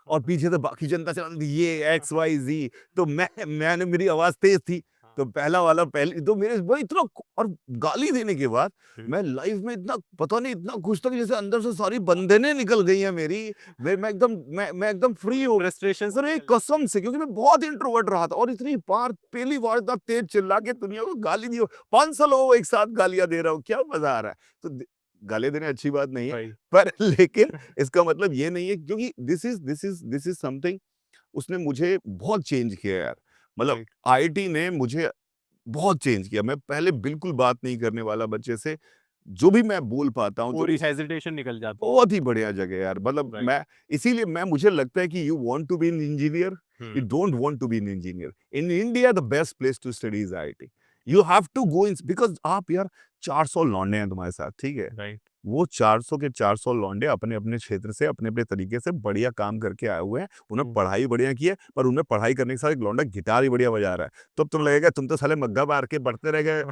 और पीछे से बाकी जनता चला रही थी ये एक्स वाई जी। तो मैंने मेरी आवाज तेज थी, तो पहला वाला पहले तो मेरे वो इतना, और गाली देने के बाद मैं लाइफ में इतना पता नहीं इतना खुश था कि जैसे अंदर से सारी बंधनें निकल गई हैं मेरी। मैं एकदम फ्री हो गया फ्रस्ट्रेशन सर, एक कसम से, क्योंकि मैं बहुत इंट्रोवर्ट रहा था, और इतनी बार पहली बार इतना तेज चिल्ला के दुनिया को गाली दी। 500 लोगों को एक साथ गालियां दे रहा हूँ, क्या मजा आ रहा है। तो गाली देने अच्छी बात नहीं है, भाई। पर लेकिन इसका मतलब ये नहीं है, क्योंकि दिस इज समथिंग, उसने मुझे बहुत चेंज किया यार। मतलब राइट। आईटी ने मुझे बहुत चेंज किया। मैं पहले बिल्कुल बात नहीं करने वाला बच्चे से, जो भी मैं बोल पाता हूँ, पूरी हेजिटेशन निकल जाती है। बहुत ही बढ़िया जगह है यार। मतलब राइट। मैं इसीलिए मैं मुझे लगता है कि you want to be an engineer, you don't want to be an engineer. In India the best place to study is IIT. You have to go in, because आप यार 400 लौंडे हैं तुम्हारे साथ, ठीक है? राइट। वो 400 के 400 लौंडे अपने-अपने क्षेत्र से अपने-अपने तरीके से बढ़िया काम करके आए हुए हैं। उन्हें पढ़ाई बढ़िया की है, पर उन्हें पढ़ाई करने के साथ एक लौंडा गिटार ही बढ़िया बजा रहा है। तो अब तुम्हें लगेगा तुम तो साले मग्गा मार के पढ़ते रह गए,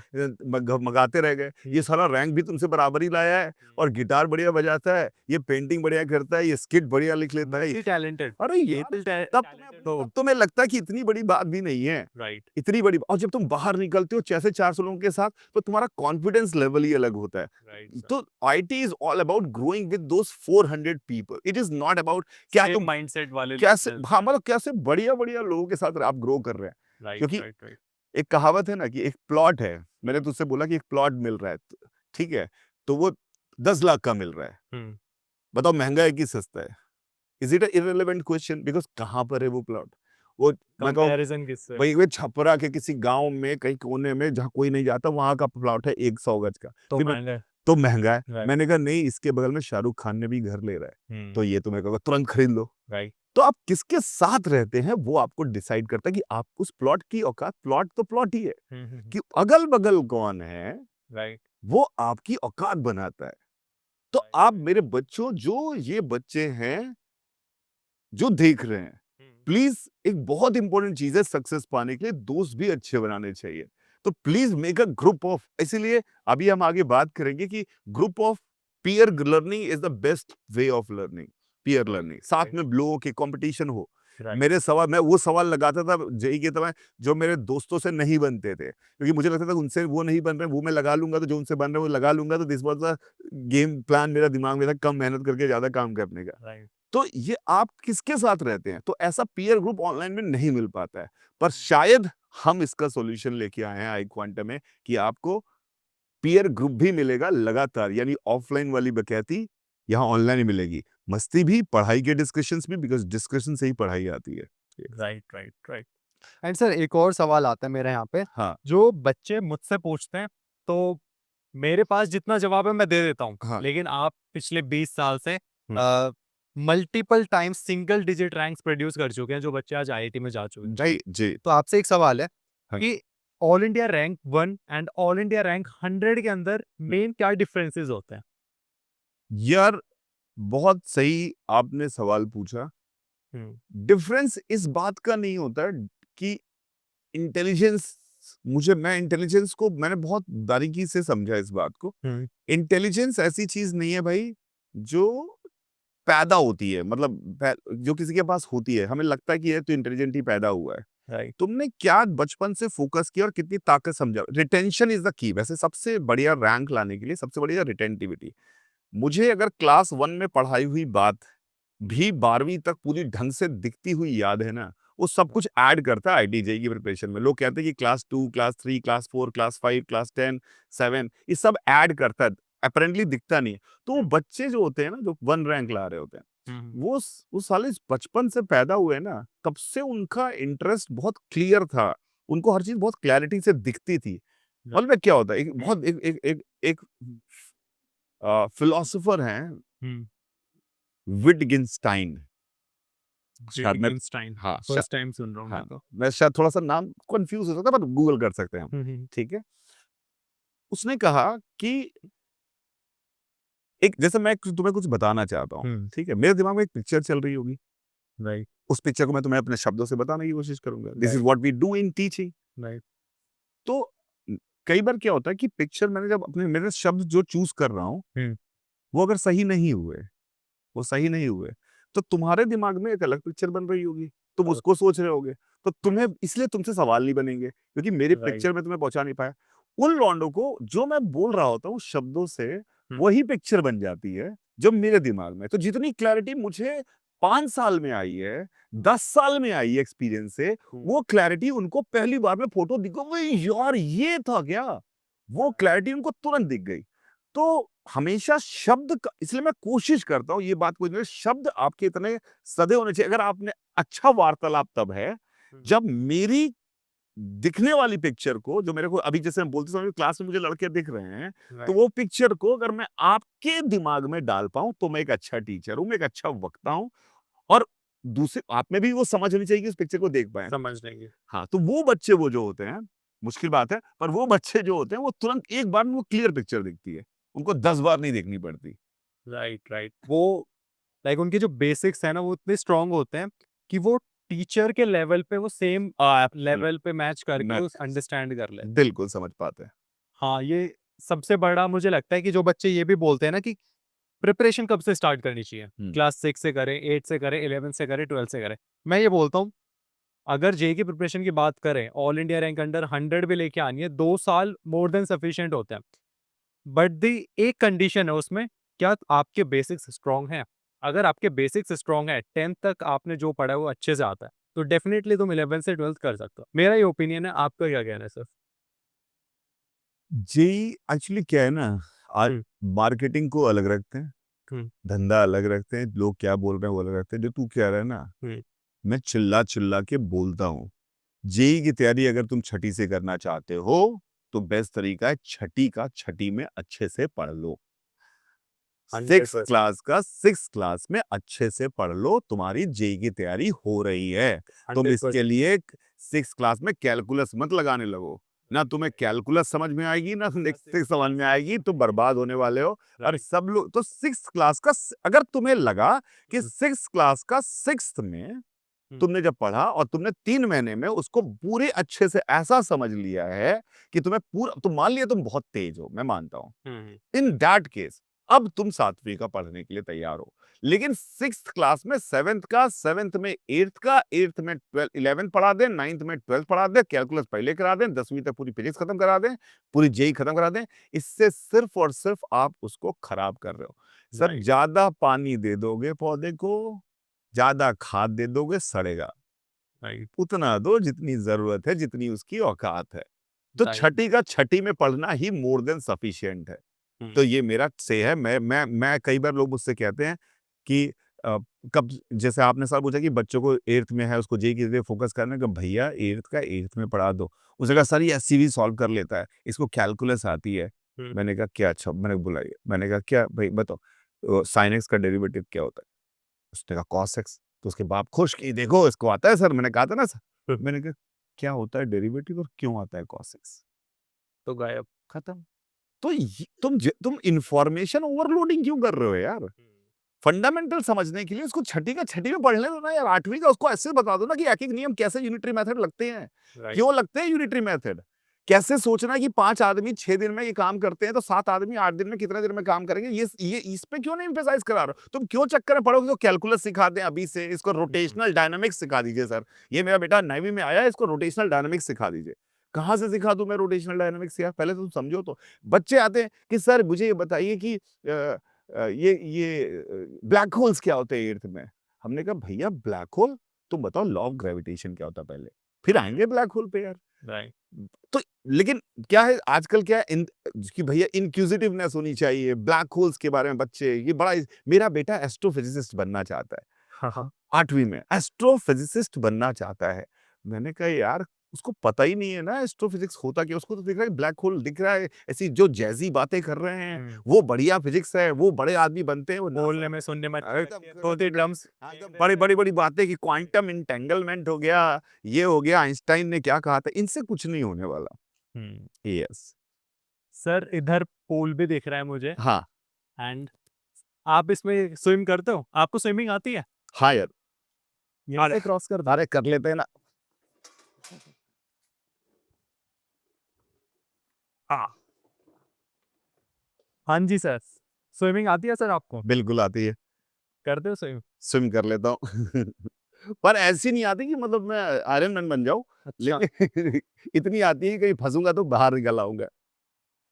मगाते रह गए। ये साला रैंक भी तुमसे बराबर ही लाया है, और गिटार बढ़िया बजाता है, ये पेंटिंग बढ़िया करता है, ये स्किट बढ़िया लिख लेता है। टैलेंटेड। अरे यार, तब तुम्हें लगता है कि इतनी बड़ी बात भी नहीं है। राइट। इतनी बड़ी, और जब तुम बाहर निकलते हो जैसे 400 लोगों के साथ, तो तुम्हारा कॉन्फिडेंस लेवल ही अलग होता है। राइट। तो IT is all about growing with those 400 people. It is not about क्या तुम माइंडसेट वाले कैसे, लोग। हाँ, मतलब कैसे बढ़िया बढ़िया लोगों के साथ आप ग्रो कर रहे हैं। राइट। क्योंकि राइट। राइट। एक कहावत है ना कि एक प्लॉट है, मैंने तुझसे बोला कि एक प्लॉट मिल रहा है, ठीक है, तो वो 10 लाख का मिल रहा है। बताओ महंगा है कि सस्ता है? Is it irrelevant question, because कहाँ पर है वो प्लॉट? वो मैं कहूँ कंपैरिजन किससे? वही छपरा के किसी गांव में कहीं कोने में जहाँ कोई नहीं जाता, वहां का प्लॉट है 100 गज का। तो फिर महंगा है। तो महंगा है। राइट। मैंने कहा नहीं, इसके बगल में शाहरुख खान ने भी घर ले रहा है, तो ये तो मैं कहूँगा तुरंत खरीद लो। राइट। तो आप किसके साथ रहते हैं वो आपको डिसाइड करता है कि आप उस प्लॉट की औकात, प्लॉट तो प्लॉट ही है, कि अगल बगल कौन है राइट। वो आपकी औकात बनाता है। तो आप मेरे बच्चों, जो ये बच्चे हैं जो देख रहे हैं, प्लीज, एक बहुत इंपॉर्टेंट चीज है सक्सेस पाने के लिए, दोस्त भी अच्छे बनाने चाहिए। तो please make a group of, इसीलिए अभी हम आगे बात करेंगे कि group of peer learning is the best way of learning. Peer learning, साथ में लोगों के कंपटीशन हो। मेरे सवाल, मैं वो सवाल लगाता था जेई के समय जो मेरे दोस्तों से नहीं बनते थे, क्योंकि मुझे लगता था उनसे वो नहीं बन रहे, वो मैं लगा लूंगा, तो जो उनसे बन रहे वो लगा लूंगा। तो this was the game plan मेरा दिमाग में था, कम मेहनत करके ज्यादा काम करने का। राइट। तो ये आप किसके साथ रहते हैं, तो ऐसा पीयर ग्रुप ऑनलाइन में नहीं मिल पाता है। पर शायद हम इसका सॉल्यूशन लेके आए हैं आई क्वांटम में, कि आपको पीयर ग्रुप भी मिलेगा लगातार, यानी ऑफलाइन वाली बकैती यहाँ ऑनलाइन ही मिलेगी, मस्ती भी, पढ़ाई के डिस्कशंस भी, बिकॉज डिस्कशन से ही पढ़ाई आती है। Right. Right. Right. And sir एक और सवाल आता है मेरे यहाँ पे, हाँ जो बच्चे मुझसे पूछते हैं, तो मेरे पास जितना जवाब है मैं दे देता हूँ, हाँ। लेकिन आप पिछले 20 साल से hmm. Multiple times single digit ranks produce कर चुके हैं, जो बच्चे आज आईआईटी में जा चुके हैं। जी जी। तो आपसे एक सवाल है हाँ। कि all India rank 1 and all India rank 100 के अंदर मेन क्या डिफरेंसेस होते हैं? यार, बहुत सही आपने सवाल पूछा। डिफरेंस इस बात का नहीं होता है कि इंटेलिजेंस, मैं इंटेलिजेंस को मैंने बहुत बारीकी से समझा इस बात को। इंटेलिजेंस ऐसी चीज नहीं है भाई जो पैदा होती है, मतलब जो किसी के पास होती है, हमें लगता है कि ये तो इंटेलिजेंट ही पैदा हुआ है। राइट। तुमने क्या बचपन से फोकस किया और कितनी ताकत समझा। Retention is the key. वैसे सबसे बढ़िया रैंक लाने के लिए सबसे बढ़िया रिटेंटिविटी। मुझे अगर क्लास 1 में पढ़ाई हुई बात भी 12वीं तक पूरी ढंग से दिखती हुई याद है ना, वो सब कुछ ऐड करता है आईटीजेई की प्रिपरेशन में। लोग कहते हैं कि class 2, class 3, class 4, class 5, class 10, 7 ये सब ऐड करता है, अपेरेंटली दिखता नहीं है। तो वो बच्चे जो होते हैं ना, जो 1 रैंक ला रहे होते हैं, वो साले बचपन से पैदा हुए ना, तब से उनका इंटरेस्ट बहुत क्लियर था। उनको हर चीज बहुत क्लैरिटी से दिखती थी। मालूम है क्या होता है? एक बहुत एक फिलोसोफर हैं विटगेन्स्टाइन। शायद मैं हाँ फर्स्ट टाइम सुन रहा हूँ हाँ मैं तो। मैं शायद थोड़ा सा नाम कंफ्यूज हो सकता है, पर गूगल कर सकते हैं हम। ठीक है। उसने कहा कि एक, जैसे मैं तुम्हें कुछ बताना चाहता हूँ, ठीक है, मेरे दिमाग में एक पिक्चर चल रही होगी, राइट। उस पिक्चर को मैं तुम्हें अपने शब्दों से बताने की कोशिश करूंगा। This is Right. What we do in teaching. Right. तो कई बार क्या होता है कि पिक्चर मैंने जब अपने मेरे शब्द जो चूज कर रहा हूँ, वो अगर सही नहीं हुए, वो सही नहीं हुए, तो तुम्हारे दिमाग में एक अलग पिक्चर बन रही होगी, तुम उसको सोच रहे होगे, तो तुम्हें इसलिए तुमसे सवाल नहीं बनेंगे, क्योंकि मेरी राइट। पिक्चर में तुम्हें पहुंचा नहीं पाया। उन लौंडों को जो मैं बोल रहा होता हूँ शब्दों से, वही पिक्चर बन जाती है जो मेरे दिमाग में। तो जितनी क्लैरिटी मुझे 5 साल में आई है, 10 साल में आई है एक्सपीरियंस से, वो क्लैरिटी उनको पहली बार में फोटो दिखो, भाई यार ये था क्या, वो क्लैरिटी उनको तुरंत दिख गई। तो हमेशा शब्द का, इसलिए मैं कोशिश करता हूँ ये बात को, शब्द आपके इतने सदे होने चाहिए। अगर आपने अच्छा वार्तालाप तब है जब मेरी दिखने वाली पिक्चर को, जो मेरे को अभी जैसे मैं बोलते समय क्लास में मुझे लड़के दिख रहे हैं, तो वो पिक्चर को अगर मैं आपके दिमाग में डाल पाऊं, तो मैं एक अच्छा टीचर हूं, मैं एक अच्छा वक्ता हूं। और दूसरे आप में भी वो समझ होनी चाहिए कि इस पिक्चर को देख पाए। समझ लेंगे। हाँ, तो वो बच्चे वो जो होते हैं, मुश्किल बात है, पर वो बच्चे जो होते हैं वो तुरंत एक बार में वो क्लियर पिक्चर दिखती है, उनको 10 बार नहीं देखनी पड़ती। Right, right. वो लाइक उनके जो बेसिक्स है ना वो इतने स्ट्रांग होते हैं कि वो टीचर के लेवल पे वो सेम लेवल पे मैच करके मैं उस अंडरस्टैंड कर लेते हैं। बिल्कुल समझ पाते हैं। हाँ, ये सबसे बड़ा मुझे लगता है कि जो बच्चे ये भी बोलते हैं ना कि प्रिपरेशन कब से स्टार्ट करनी चाहिए, क्लास 6 से करें, 8 से करें, 11 से करें, 12 से करें। मैं ये बोलता हूँ, अगर जेईई की प्रिपरेशन की बात करें, ऑल इंडिया रैंक अंडर 100 भी लेके आनी है, 2 साल मोर देन सफिशिएंट होते हैं। बट द एक कंडीशन है उसमें, क्या आपके बेसिक्स स्ट्रांग हैं? अगर आपके बेसिक्स स्ट्रांग है, 10th तक आपने जो पढ़ा है वो अच्छे से आता है, तो डेफिनिटली तुम 11 से 12th कर सकते हो। मेरा ये ओपिनियन है, आपका क्या कहना है सर? जेईई एक्चुअली क्या है ना, आज हुँ, मार्केटिंग को अलग रखते हैं, हुँ, धंधा अलग रखते हैं, लोग क्या बोल रहे हैं वो अलग रखते हैं। जो तू कह रहा है ना, हुँ, मैं चिल्ला-चिल्ला के बोलता हूँ। जेईई की तैयारी अगर तुम छठी से करना चाहते हो, तो बेस्ट तरीका है छठी का छठी में अच्छे से पढ़ लो। 6th 100%, क्लास का 6th क्लास में अच्छे से पढ़ लो, तुम्हारी जेईई की तैयारी हो रही है। तुम इसके 100%। लिए 6th क्लास में कैलकुलस मत लगाने लगो। ना तुम्हें कैलकुलस समझ में आएगी, ना नेक्स्ट समझ में आएगी, तुम बर्बाद होने वाले हो। और राइट। सब लोग तो 6th क्लास का, अगर तुम्हें लगा कि 6th क्लास का 6th में तुमने जब पढ़ा और तुमने 3 महीने में उसको पूरे अच्छे से ऐसा समझ लिया है कि तुम्हें पूरा, तुम मान लिया तुम बहुत तेज हो, मैं मानता हूँ। हुँ, इन दैट केस अब तुम 7वीं का पढ़ने के लिए तैयार हो। लेकिन 6th क्लास में 7th का, 7th में 8th का, 8th में 12 11th पढ़ा दें, 9th में 12th पढ़ा दें, कैलकुलस पहले करा दें, 10वीं तक पूरी फिजिक्स खत्म करा दें, पूरी जेईई खत्म करा दें। इससे सिर्फ और सिर्फ आप उसको खराब कर रहे हो। सर, राइट, ज्यादा पानी दे दोगे पौधे को, ज्यादा खाद दे दोगे, सड़ेगा। राइट, उतना दो जितनी जरूरत है, जितनी उसकी औकात है। तो राइट। छठी का छठी में पढ़ना ही मोर देन सफिशिएंट है। हुँ, तो ये मेरा से है। मैं कई बार लोग मुझसे कहते हैं कि अ, कब, जैसे आपने सवाल पूछा कि बच्चों को 8th में है उसको जेईई के लिए फोकस करना है, कि भैया 8th का 8th में पढ़ा दो। उसने कहा सर ये एससीवी सॉल्व कर लेता है, इसको कैलकुलस आती है। हुँ, मैंने कहा क्या? अच्छा, मैंने बुलाइए, मैंने कहा क्या भाई बताओ, साइन एक्स का डेरिवेटिव क्या होता है? उसने कहा कॉस एक्स। तो उसके बाप खुश कि देखो इसको आता है सर। मैंने कहा था ना सर। हुँ, मैंने कहा क्या होता है डेरिवेटिव और क्यों आता है कॉस एक्स? तो गायब। खत्म। तो तुम इंफॉर्मेशन ओवरलोडिंग क्यों कर रहे हो यार? फंडामेंटल समझने के लिए उसको छठी का छठी में पढ़ने दो ना यार, 8वीं का उसको ऐसे बता दो ना कि एक-एक नियम कैसे यूनिटरी मेथड लगते हैं, राइट क्यों लगते हैं यूनिटरी मेथड, कैसे सोचना कि 5 आदमी 6 दिन में ये काम करते हैं तो 7 आदमी 8 दिन में कितने दिन में काम करेंगे, ये इस पे क्यों नहीं एम्फसाइज करा रहे हो? तुम क्यों चक्कर में पड़ोगे? तो कैलकुलस सिखा दें अभी से, इसको रोटेशनल डायनामिक्स सिखा दीजिए सर। ये मेरा बेटा 9वीं में आया है, इसको रोटेशनल डायनामिक्स सिखा दीजिए। कहाँ से सिखा दूं मैं रोटेशनल डायनामिक्स यार? पहले तो तुम समझो तो। बच्चे आते हैं कि सर मुझे ये बताइए कि ब्लैक होल्स क्या होते हैं अर्थ में? हमने कहा भैया ब्लैक होल, तुम बताओ लॉ ऑफ ग्रेविटेशन क्या होता है पहले, फिर आएंगे ब्लैक होल पे यार। राइट तो लेकिन क्या है आजकल, क्या है कि भैया इंक्विजिटिवनेस होनी चाहिए ब्लैक होल्स के बारे में। बच्चे ये बड़ा, मेरा बेटा एस्ट्रोफिजिसिस्ट बनना चाहता है, हाँ हाँ 8वीं में एस्ट्रोफिजिसिस्ट बनना चाहता है। मैंने कहा यार उसको पता ही नहीं है ना एस्ट्रोफिजिक्स होता क्या, उसको तो दिख रहा है ब्लैक होल दिख रहा है, ऐसी जो जैजी बातें कर रहे हैं वो बढ़िया फिजिक्स है, वो बड़े आदमी बनते हैं, वो बोलने में सुनने में एकदम दो तीन टर्म्स बड़ी बड़ी बड़ी बातें कि क्वांटम इंटेंगलमेंट हो गया, ये हो गया, आइंस्टाइन ने क्या कहा था, इनसे कुछ नहीं होने वाला। यस सर इधर पूल भी दिख रहा है मुझे हाँ एंड आप इसमें स्विम करते हो? आपको स्विमिंग आती है? हाँ यार, यहाँ अरे से क्रॉस कर दो। अरे कर लेते हैं ना। हाँ हाँ जी सर, स्विमिंग आती है सर आपको? बिल्कुल आती है, करते हो स्विम? स्विम कर लेता हूँ पर ऐसी नहीं आती कि मतलब मैं आयरन मैन बन जाऊं, अच्छा लेकिन इतनी आती है कहीं फंसूंगा तो बाहर निकल आऊंगा।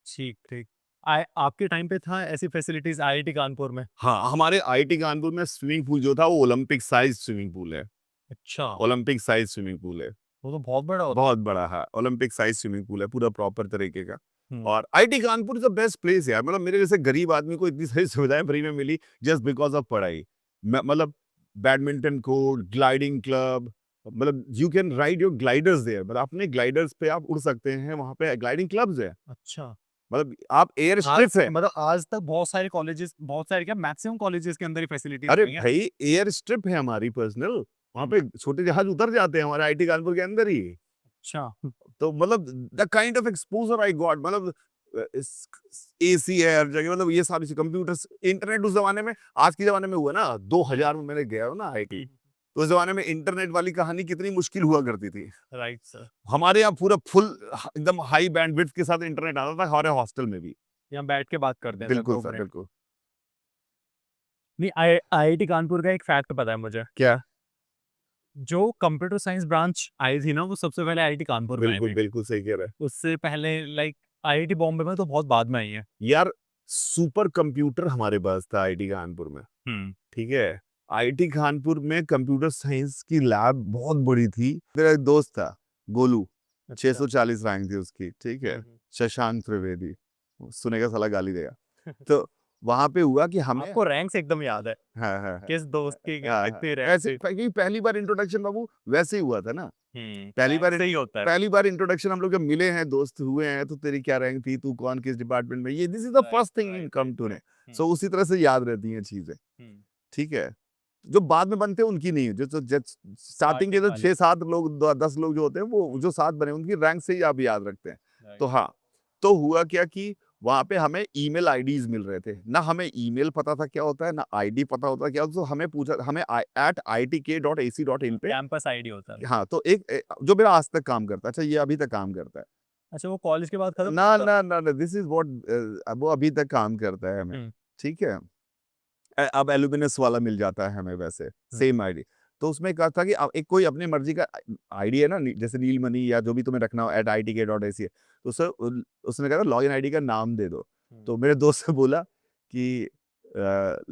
ठीक ठीक आपके टाइम पे था ऐसी फैसिलिटीज आईआईटी कानपुर में? हाँ, हमारे आईआईटी कानपुर में स्विमिंग पूल जो था वो ओलंपिक साइज स्विमिंग पूल है। अच्छा ओलंपिक साइज स्विमिंग पूल है, वो तो बहुत बड़ा होता बहुत बड़ा है, ओलंपिक साइज स्विमिंग पूल है, पूरा प्रॉपर तरीके का। है। और IIT Kanpur is the best place यार, मतलब मेरे जैसे गरीब आदमी को इतनी सारी सुविधाएं फ्री में मिली जस्ट बिकॉज ऑफ पढ़ाई। मतलब बैडमिंटन कोर्ट, ग्लाइडिंग क्लब, मतलब you can ride your gliders there, मतलब अपने ग्लाइडर्स पे आप उड़ सकते हैं, वहां पे ग्लाइडिंग क्लब्स है, अच्छा मतलब आप एयर आज स्ट्रिप्स है। मतलब आज तक बहुत सारे कॉलेजेस, बहुत सारे क्या मैक्सिमम कॉलेजेस के अंदर ही फैसिलिटीज अरे नहीं है। भाई एयर स्ट्रिप है हमारी पर्सनल, वहां पे छोटे जहाज उतर जाते हैं हमारे आईआईटी कानपुर के अंदर ही। अच्छा तो मतलब the kind of exposure I got, मतलब एसी है हर जगह, मतलब ये सारी कंप्यूटर्स, इंटरनेट उस जमाने में, आज के जमाने में हुआ ना 2000 में मैंने गया हूँ ना आईआईटी, तो उस जमाने में इंटरनेट वाली कहानी कितनी मुश्किल हुआ करती थी। राइट सर, हमारे यहाँ पूरा फुल एकदम हाई बैंडविड्थ के साथ इंटरनेट आता था हमारे हॉस्टल में भी। यहाँ बैठ के बात करते हैं सर बिल्कुल 2 सर मिनट। बिल्कुल। नहीं आईआईटी कानपुर का एक फैक्ट पता है मुझे, क्या? जो कंप्यूटर साइंस ब्रांच आई थी ना वो सबसे पहले आईआईटी कानपुर में आई बिल्कुल थी। बिल्कुल सही कह रहे हैं उससे पहले लाइक आईआईटी बॉम्बे में तो बहुत बाद में आई है। यार। सुपर कंप्यूटर हमारे पास था आईआईटी कानपुर में, ठीक है। आईआईटी कानपुर में कंप्यूटर साइंस की लैब बहुत बड़ी थी। मेरा एक दोस्त था गोलू, अच्छा 640 रैंक थी उसकी, ठीक है। हम्म। शशांक त्रिवेदी, सुनेगा साला गाली देगा। तो वहां पे हुआ कि हमें, आपको रैंक्स एकदम याद है, हाँ हाँ हाँ किस दोस्त की हाँ, हाँ। कितनी रैंक ऐसे थी? क्योंकि पहली बार इंट्रोडक्शन बाबू वैसे ही हुआ था ना। रैंक से ही होता है। पहली बार इंट्रोडक्शन हम लोग जब मिले हैं, दोस्त हुए हैं, तो तेरी क्या रैंक थी, तू कौन किस डिपार्टमेंट में, ये this is the right first thing in right come right to ने। राइट। सो उसी तरह से याद रहती हैं चीजें, ठीक है। जो बाद में बनते हैं उनकी नहीं, जो स्टार्टिंग के स्टार्टिंग जो वाले 6-7 लोग 10 लोग जो होते हैं वो जो साथ बने उनकी रैंक से ही आप याद रखते हैं। तो राइट हाँ, तो हुआ क्या कि वहां पे हमें ईमेल आईडीज मिल रहे थे ना, हमें ईमेल पता था क्या होता है ना आईडी पता होता है क्या होता है, तो हमें पूछा, हमें @itk.ac.in पे, कैंपस आईडी होता है। हाँ, तो जो मेरा आज तक काम करता है, अच्छा ये अभी तक काम करता है, अच्छा वो कॉलेज के बाद खत्म ना हुआ था? ना ना, दिस इज व्हाट, वो अभी तक काम करता है हमें, हम्म ठीक है। अब एलुमिनस वाला मिल जाता है हमें वैसे, सेम आईडी। तो उसमें कहा था कि अब एक कोई अपनी मर्जी का आईडी है ना, जैसे नीलमणि या जो भी तुम्हें रखना हो @itk.ac, तो सर उसने कहा लॉगिन आईडी का नाम दे दो। तो मेरे दोस्त से बोला कि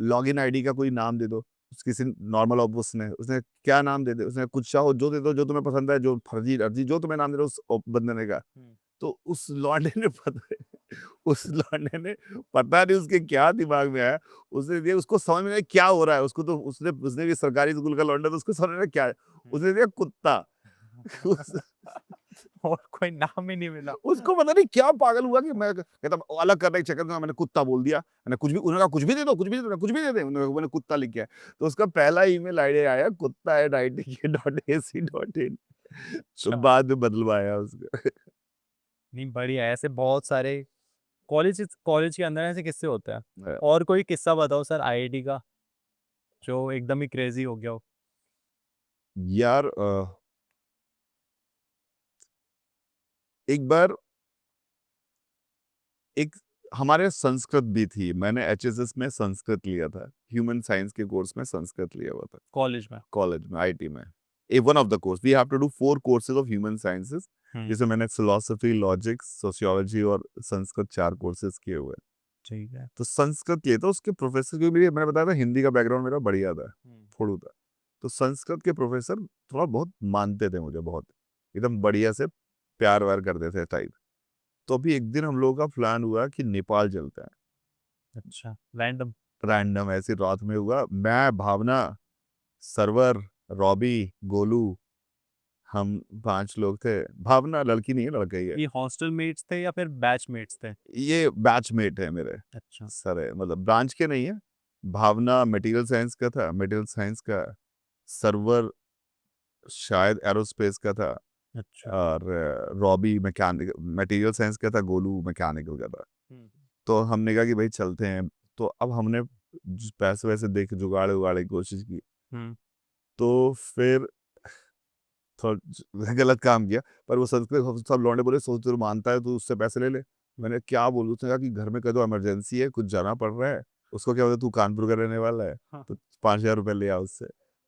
लॉगिन आईडी का कोई नाम दे दो, किसी नॉर्मल, ऑफ उसने उसने क्या नाम दे दे, उसने कुछ चाहो जो दे दो, जो तुम्हें पसंद है, जो फर्जी अर्जी जो तुम्हें नाम दे दो उस बंदे ने कहा। तो उस लौंडे ने उस लौंडे ने पता नहीं उसके क्या दिमाग में आया, उसने दिया, उसको समझ में नहीं आया क्या हो रहा है, उसको तो उसने भी सरकारी स्कूल का लौंडा, तो उसको समझ में नहीं आया क्या है, उसने दिया कुत्ता। उस, और कोई नाम ही नहीं मिला। उसको पता नहीं क्या पागल हुआ कि मैं कहता अलग करने के चक्कर में मैंने कुत्ता बोल दिया, मैंने कुछ भी, उन्होंने कहा कुछ भी दे दो, कुछ भी दे दो, कुछ भी दे दे, मैंने कुत्ता लिख किया। तो उसका पहला ईमेल आईडी आया kutta@itk.ac.in, तो अच्छा बाद में बदलवाया उसको। नहीं बढ़िया है, ऐसे बहुत सारे कॉलेज कॉलेज के अंदर ऐसे किस्से होते हैं। और कोई किस्सा बताओ सर आईआईटी का। जो एकदम ही क्रेजी हो गया हो? यार एक बार एक हमारे संस्कृत भी थी, मैंने एचएसएस में संस्कृत लिया था, ह्यूमन साइंस के कोर्स में संस्कृत लिया हुआ था कॉलेज में? कॉलेज में, आईटी में। Uh one of the course we have to do 4 courses of human sciences, जिसमें मैंने फिलोसफी, लॉजिक, सोशियोलॉजी और संस्कृत 4 कोर्सेज किए हुए हैं। ठीक है। तो संस्कृत लिए तो उसके प्रोफेसर को भी मैंने बताया था, हिंदी का बैकग्राउंड मेरा बढ़िया था, थोड़ा था। तो संस्कृत के प्रोफेसर थोड़ा बहुत मानते थे मुझे, बहुत एकदम बढ़िया से प्यार व्यार करते थे टाइप। तो अभी एक दिन हम लोगों का प्लान हुआ कि नेपाल चलते हैं, अच्छा, रैंडम? रैंडम ऐसी रात में हुआ। मैं, भावना, सरवर, रॉबी, गोलू, हम 5 लोग थे। भावना लड़की नहीं है, लड़का ही है। ये हॉस्टल मेट्स थे या फिर बैच मेट्स थे? ये बैचमेट है मेरे, अच्छा। सर है, मतलब ब्रांच के नहीं है। भावना मटेरियल साइंस का था, मटेरियल साइंस का। सर्वर शायद एरोस्पेस का था, अच्छा। और रॉबी मैकेनिकल मटेरियल साइंस का था, गोलू मैकेनिकल का था। तो हमने कहा कि भाई चलते हैं। तो अब हमने पैसे वैसे देख जुगाड़े उगाड़े की कोशिश की, तो फिर थोड़ा गलत काम किया। पर वो संस्कृत सब लौंडे बोले, सोच तू मानता है तो उससे पैसे ले ले। मैंने क्या बोलूं, उसने कहा कि घर में कह दो इमरजेंसी है, कुछ जाना पड़ रहा है। उसको क्या बोलता, तू कानपुर का रहने वाला है, हाँ। तो 5,000 रुपये ले आ उससे।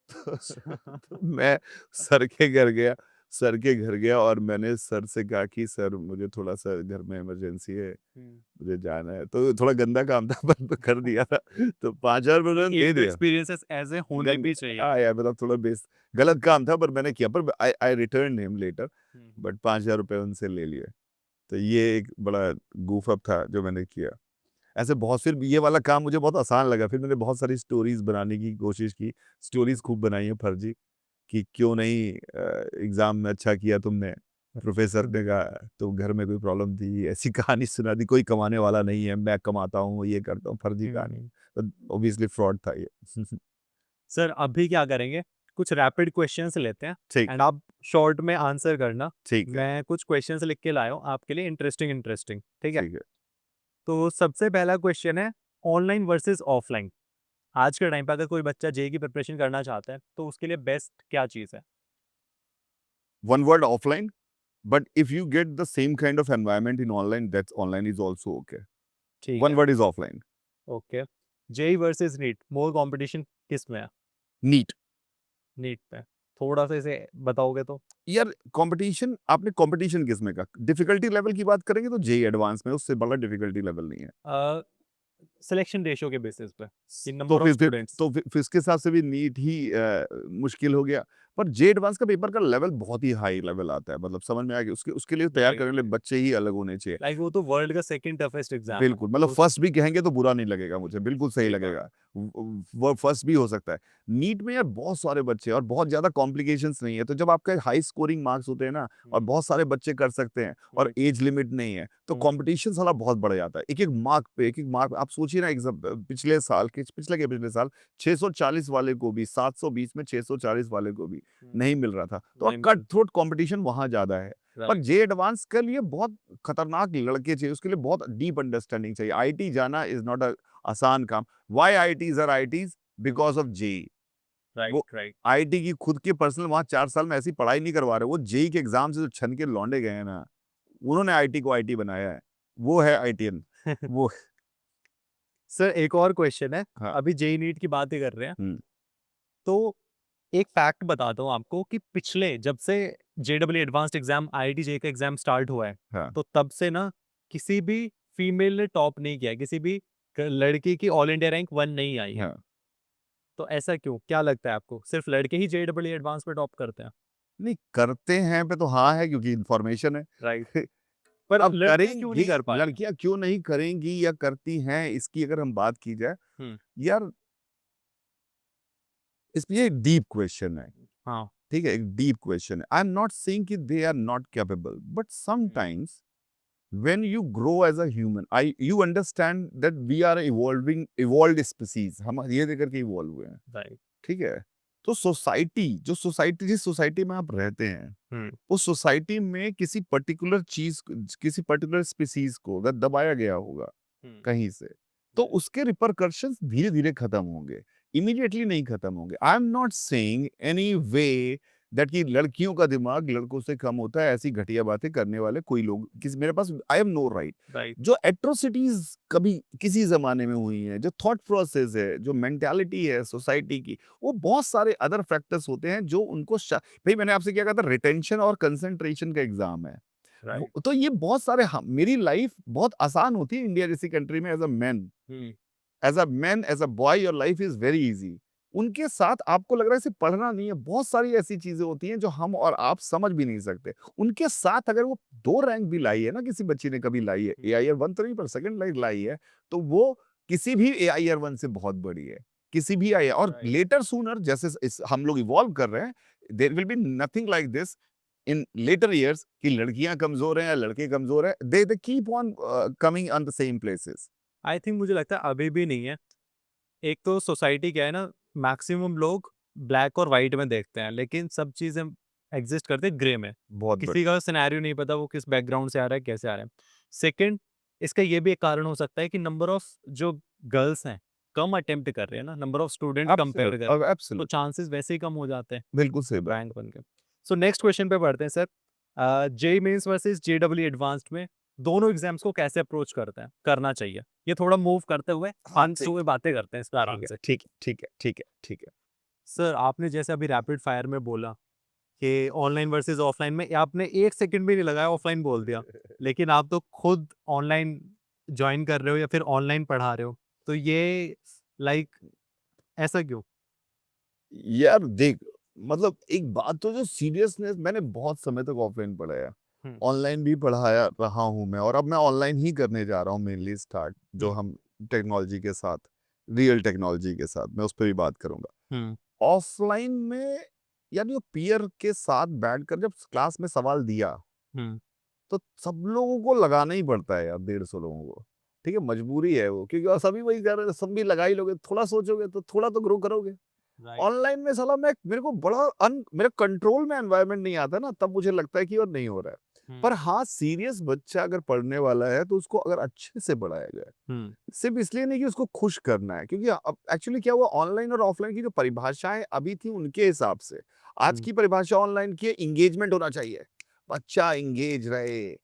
तो मैं सर के घर गया, सर के घर गया और मैंने सर से कहा कि सर मुझे थोड़ा सा घर में इमरजेंसी है, मुझे जाना है। तो थोड़ा गंदा काम था पर तो कर दिया था। तो 5,000 रुपये दे एक तो दिया। एक्सपीरियंसेस ऐसे होने भी चाहिए। हाँ यार, मतलब थोड़ा बेस गलत काम था पर मैंने किया, पर आई रिटर्न हिम लेटर, बट 5,000 रुपये उनसे ले लिए। तो ये एक बड़ा गूफ अप था जो मैंने किया। ऐसे बहुत, फिर ये वाला काम मुझे बहुत आसान लगा। फिर मैंने बहुत सारी स्टोरीज बनाने की कोशिश की, स्टोरीज खूब बनाई है फर्जी, कि क्यों नहीं एग्जाम में अच्छा किया तुमने, प्रोफेसर ने कहा तो घर में कोई प्रॉब्लम थी, ऐसी कहानी सुना दी, कोई कमाने वाला नहीं है, मैं कमाता हूँ, ये करता हूँ, फर्जी कहानी। तो ऑब्वियसली फ्रॉड था ये। सर अभी क्या करेंगे, कुछ रैपिड क्वेश्चंस लेते हैं ठीक, एंड आप शॉर्ट में आंसर करना। ठीक है, मैं कुछ क्वेश्चंस लिख के लाया हूँ आपके लिए, इंटरेस्टिंग इंटरेस्टिंग, ठीक है? ठीक है। तो सबसे पहला क्वेश्चन है, ऑनलाइन वर्सेस ऑफलाइन। आज के टाइम पे अगर कोई बच्चा जेई की प्रिपरेशन करना चाहता है तो उसके लिए बेस्ट क्या चीज़ है? One word, offline. But if you get the same kind of environment in online, that's online is also okay. ठीक One है, word is offline. Okay. JEE versus NEET, more competition किस में है? नीट। नीट पे। थोड़ा सा इसे बताओगे तो? यार कंपटीशन, आपने कंपटीशन किस में का, डिफिकल्टी लेवल की बात करेंगे तो जेई एडवांस में, उससे बड़ा डिफिकल्टी लेवल नहीं है। सिलेक्शन रेशियो के बेसिस पे, कि तो नंबर ऑफ फिर स्टूडेंट्स। फिर इसके हिसाब से भी नीट ही मुश्किल हो गया। पर जे एडवांस का पेपर का लेवल बहुत ही हाई लेवल आता है, मतलब समझ में आ गया, उसके उसके लिए तैयार करने के लिए बच्चे ही अलग होने चाहिए। लाइक वो तो वर्ल्ड का सेकंड टफेस्ट एग्जाम है। बिल्कुल, मतलब तो फर्स्ट भी कहेंगे तो बुरा नहीं लगेगा मुझे, बिल्कुल सही सही बात। लगेगा। वो फर्स्ट भी हो सकता है। नीट में यार बहुत सारे बच्चे और बहुत ज्यादा कॉम्प्लिकेशंस नहीं है, तो जब आपके हाई स्कोरिंग मार्क्स होते हैं ना, और बहुत सारे बच्चे कर सकते हैं, और एज लिमिट नहीं है, तो कंपटीशन साला बहुत बढ़ जाता है। एक एक मार्क आप सोचिए ना, एग्जाम पिछले साल के पिछले साल 640 वाले को भी, 720 में 640 वाले को भी नहीं मिल रहा था। तो नहीं कट थ्रोट कंपटीशन वहां ज्यादा है। पर जे एडवांस के लिए बहुत खतरनाक लड़के चाहिए, उसके लिए बहुत डीप अंडरस्टैंडिंग चाहिए। आईटी जाना इज नॉट अ आसान काम। Why IITs are IITs? Because of JEE. Right वो राइट। आईटी की खुद की पर्सनल वहां 4 साल में ऐसी पढ़ाई नहीं करवा रहे, वो जेई के एग्जाम से जो छन के लौंडे गए हैं ना, उन्होंने आईटी को आईटी बनाया है। वो है आईटीएन। वो सर एक और क्वेश्चन है, हाँ। अभी जेई नीट की बात ही कर रहे हैं, तो एक फैक्ट बताता हूँ आपको कि पिछले जब से जेडब्ल्यू एडवांस्ड एग्जाम आईआईटी जेई का एग्जाम स्टार्ट हुआ है, हाँ। तो तब से ना किसी भी फीमेल ने टॉप नहीं किया है, किसी भी लड़की की ऑल इंडिया रैंक 1 नहीं आई है। हाँ। तो ऐसा क्यों, क्या लगता है आपको, सिर्फ लड़के ही जेडब्ल्यू एडवांस में टॉप करते हैं? नहीं करते हैं पे तो हाँ है, क्योंकि इंफॉर्मेशन है। राइट। पर अब लड़कियां क्यों नहीं करेंगी कर पा रही? लड़कियां, क्यों नहीं करेंगी या करती हैं, इसकी अगर हम बात की जाए, हम्म। यार इसलिए एक डीप क्वेश्चन है। हाँ। ठीक है, एक डीप क्वेश्चन है। आई एम नॉट सेइंग कि they are not capable, but sometimes when you grow as a human, you understand that we are evolved species, हम ये देकर के इवॉल्व हुए हैं। राइट। ठीक है। तो सोसाइटी, जिस सोसाइटी में आप रहते हैं, उस सोसाइटी में किसी पर्टिकुलर चीज, किसी पर्टिकुलर स्पीसीज को अगर दबाया गया होगा कहीं से, तो उसके रिपरकर्शंस धीरे धीरे खत्म होंगे। इमीडिएटली नहीं खत्म होंगे। I am not saying any way that कि लड़कियों का दिमाग लड़कों से कम होता है, ऐसी घटिया बातें करने वाले कोई लोग किसी मेरे पास, I have no right. Right. जो एट्रोसिटीज कभी किसी जमाने में हुई हैं, जो थॉट प्रोसेस है, जो मेंटालिटी है सोसाइटी की, वो बहुत सारे अदर फैक्टर्स होते हैं जो उनको भाई मैंने आपसे क्या कहा था, रिटेंशन और कंसंट्रेशन का एग्जाम है। राइट। तो ये बहुत सारे मेरी लाइफ बहुत आसान होती है इंडिया जैसी कंट्री में। As a man as a boy your life is very easy. उनके साथ आपको लग रहा है सिर्फ पढ़ना नहीं है, बहुत सारी ऐसी चीजें होती हैं जो हम और आप समझ भी नहीं सकते। उनके साथ अगर वो 2 रैंक भी लाई है ना, किसी बच्ची ने कभी लाई है, AIR 1 तो नहीं पर सेकंड रैंक लाई है, तो वो किसी भी AIR 1 से बहुत बड़ी है, किसी भी आई। और Right. लेटर सूनर जैसे हम लोग इवॉल्व कर रहे हैं, there will be nothing like this in later years कि लड़कियां कमजोर हैं या लड़के कमजोर हैं। They keep on coming on the same places. I think मुझे लगता है अभी भी नहीं है। एक तो सोसाइटी क्या है ना, मैक्सिमम लोग ब्लैक और वाइट में देखते हैं, लेकिन सब चीज़ें एग्जिस्ट करते हैं ग्रे में। बहुत बड़ी। किसी का सिनेरियो नहीं पता वो किस बैकग्राउंड से आ रहा है, कैसे आ रहा है। सेकंड, इसका ये भी एक कारण हो सकता है कि नंबर ऑफ जो गर्ल्स हैं, कम अटेम्प्ट कर रहे हैं ना, नंबर ऑफ स्टूडेंट कंपेयर कर, तो एब्सोल्यूट, चांसेस वैसे ही कम हो जाते हैं बिल्कुल सही बात। रैंक बन के। सो नेक्स्ट क्वेश्चन पे बढ़ते हैं sir. JEE Mains versus JEE Advanced में दोनों एग्जाम्स को कैसे अप्रोच करते हैं, करना चाहिए? ये थोड़ा मूव करते हुए हाँ, 5 हुए बातें करते हैं इस पे आराम से। ठीक है, ठीक है, ठीक है, ठीक है। सर आपने जैसे अभी रैपिड फायर में बोला कि ऑनलाइन वर्सेस ऑफलाइन में, आपने 1 सेकंड भी नहीं लगाया ऑफलाइन बोल दिया। लेकिन आप तो खुद ऑनलाइन जॉइन कर रहे हो या फिर ऑनलाइन पढ़ा रहे हो। तो ये लाइक ऐसा क्यों? यार देख, मतलब एक बात तो जो सीरियसनेस, मैंने बहुत समय तक ऑफलाइन पढ़ाया, हुँ, ऑनलाइन भी पढ़ाया रहा हूँ मैं, और अब मैं ऑनलाइन ही करने जा रहा हूँ मेनली स्टार्ट, जो हुँ, हम टेक्नोलॉजी के साथ, रियल टेक्नोलॉजी के साथ, मैं उस पर भी बात करूंगा। हुँ, ऑफलाइन में यानी वो पीयर के साथ बैठकर जब क्लास में सवाल दिया, हुँ, तो सब लोगों को लगाना ही पड़ता है यार, 150 लोगों को। ठीक है, मजबूरी है वो, क्योंकि सभी वही कर रहे हैं, सब भी लगा ही लोगे, थोड़ा सोचोगे तो थोड़ा तो ग्रो करोगे। राइट। ऑनलाइन में साला मैं, मेरे को बड़ा मेरे कंट्रोल में एनवायरनमेंट नहीं आता ना, तब मुझे लगता है कि और नहीं हो रहा है। हुँ, पर हाँ, सीरियस बच्चा अगर पढ़ने वाला है तो उसको अगर अच्छे से पढ़ाया जाए, हुँ, सिर्फ इसलिए नहीं कि उसको खुश करना है, क्योंकि अब एक्चुअली क्या हुआ, ऑनलाइन और ऑफलाइन की जो परिभाषाएं अभी थी उनके हिसाब से, आज हुँ, की परिभाषा ऑनलाइन की एंगेजमेंट होना चाहिए, बच्चा एंगेज रहे।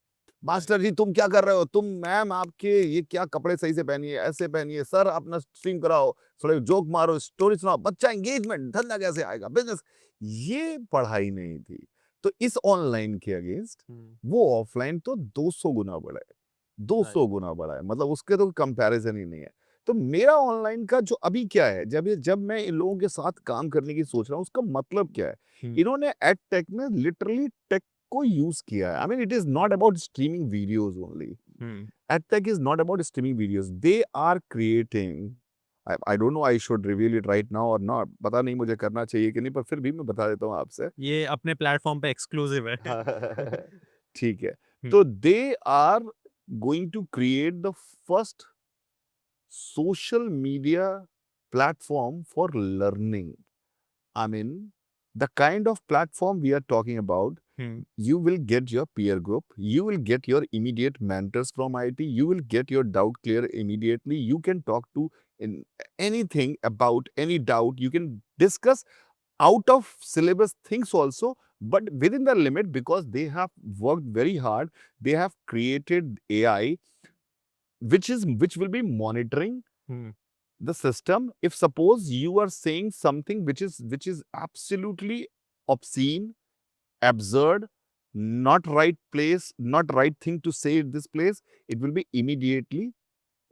मास्टर जी तुम क्या कर रहे हो, तुम मैम आपके ये क्या कपड़े सही से पहनिए, ऐसे पहनिए, सर अपना स्ट्रीम कराओ, थोड़े जोक मारो, स्टोरी सुनाओ, बच्चा एंगेजमेंट, धंधा कैसे आएगा, बिजनेस। ये पढ़ाई नहीं थी। तो इस ऑनलाइन के अगेंस्ट हुँ, वो ऑफलाइन तो 200 गुना बड़ा है, राइट। 200 गुना बड़ा है, मतलब उसके तो कंपैरिजन ही नहीं है। तो मेरा ऑनलाइन का जो अभी क्या है, जब मैं इन लोगों के साथ काम करने की सोच रहा हूँ, उसका मतलब क्या है, हुँ, इन्होंने एड टेक में लिटरली टेक को यूज किया है। I mean it is not about streaming videos only. Hmm, EdTech is not about streaming videos. They are creating. I don't know I should reveal it right now or not. पता नहीं मुझे करना चाहिए कि नहीं, पर फिर भी मैं बता देता हूँ आपसे। ये अपने प्लेटफ़ॉर्म पे एक्सक्लूसिव है। ठीक है। हुँ, तो they are going to create the first social media platform for learning. I mean, the kind of platform we are talking about, hmm, you will get your peer group, you will get your immediate mentors from IT, you will get your doubt clear immediately, you can talk to in anything about any doubt, you can discuss out of syllabus things also, but within the limit, because they have worked very hard, they have created AI which will be monitoring hmm, the system. If suppose you are saying something which is absolutely obscene, absurd, not right place, not right thing to say at this place, it will be immediately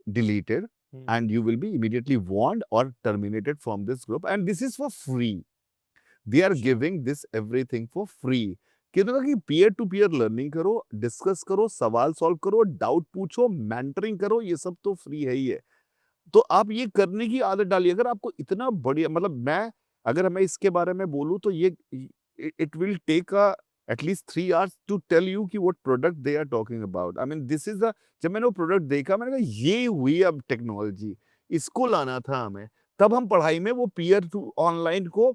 deleted hmm, and you will be immediately warned or terminated from this group. And this is for free. They are अच्छा, giving this everything for free. कहते कि peer to peer learning करो, discuss करो, सवाल solve करो, doubt पूछो, mentoring करो, ये सब तो फ्री है ही है। तो आप ये करने की आदत डालिए। अगर आपको इतना बढ़िया, मतलब अगर मैं इसके बारे में बोलूँ तो ये it will take at least 3 hours to tell you कि what product they are talking about. I mean this is the, जब मैंने वो प्रोडक्ट देखा मैंने कहा ये हुई अब टेक्नोलॉजी, इसको लाना था हमें। तब हम पढ़ाई में वो पीयर टू ऑनलाइन को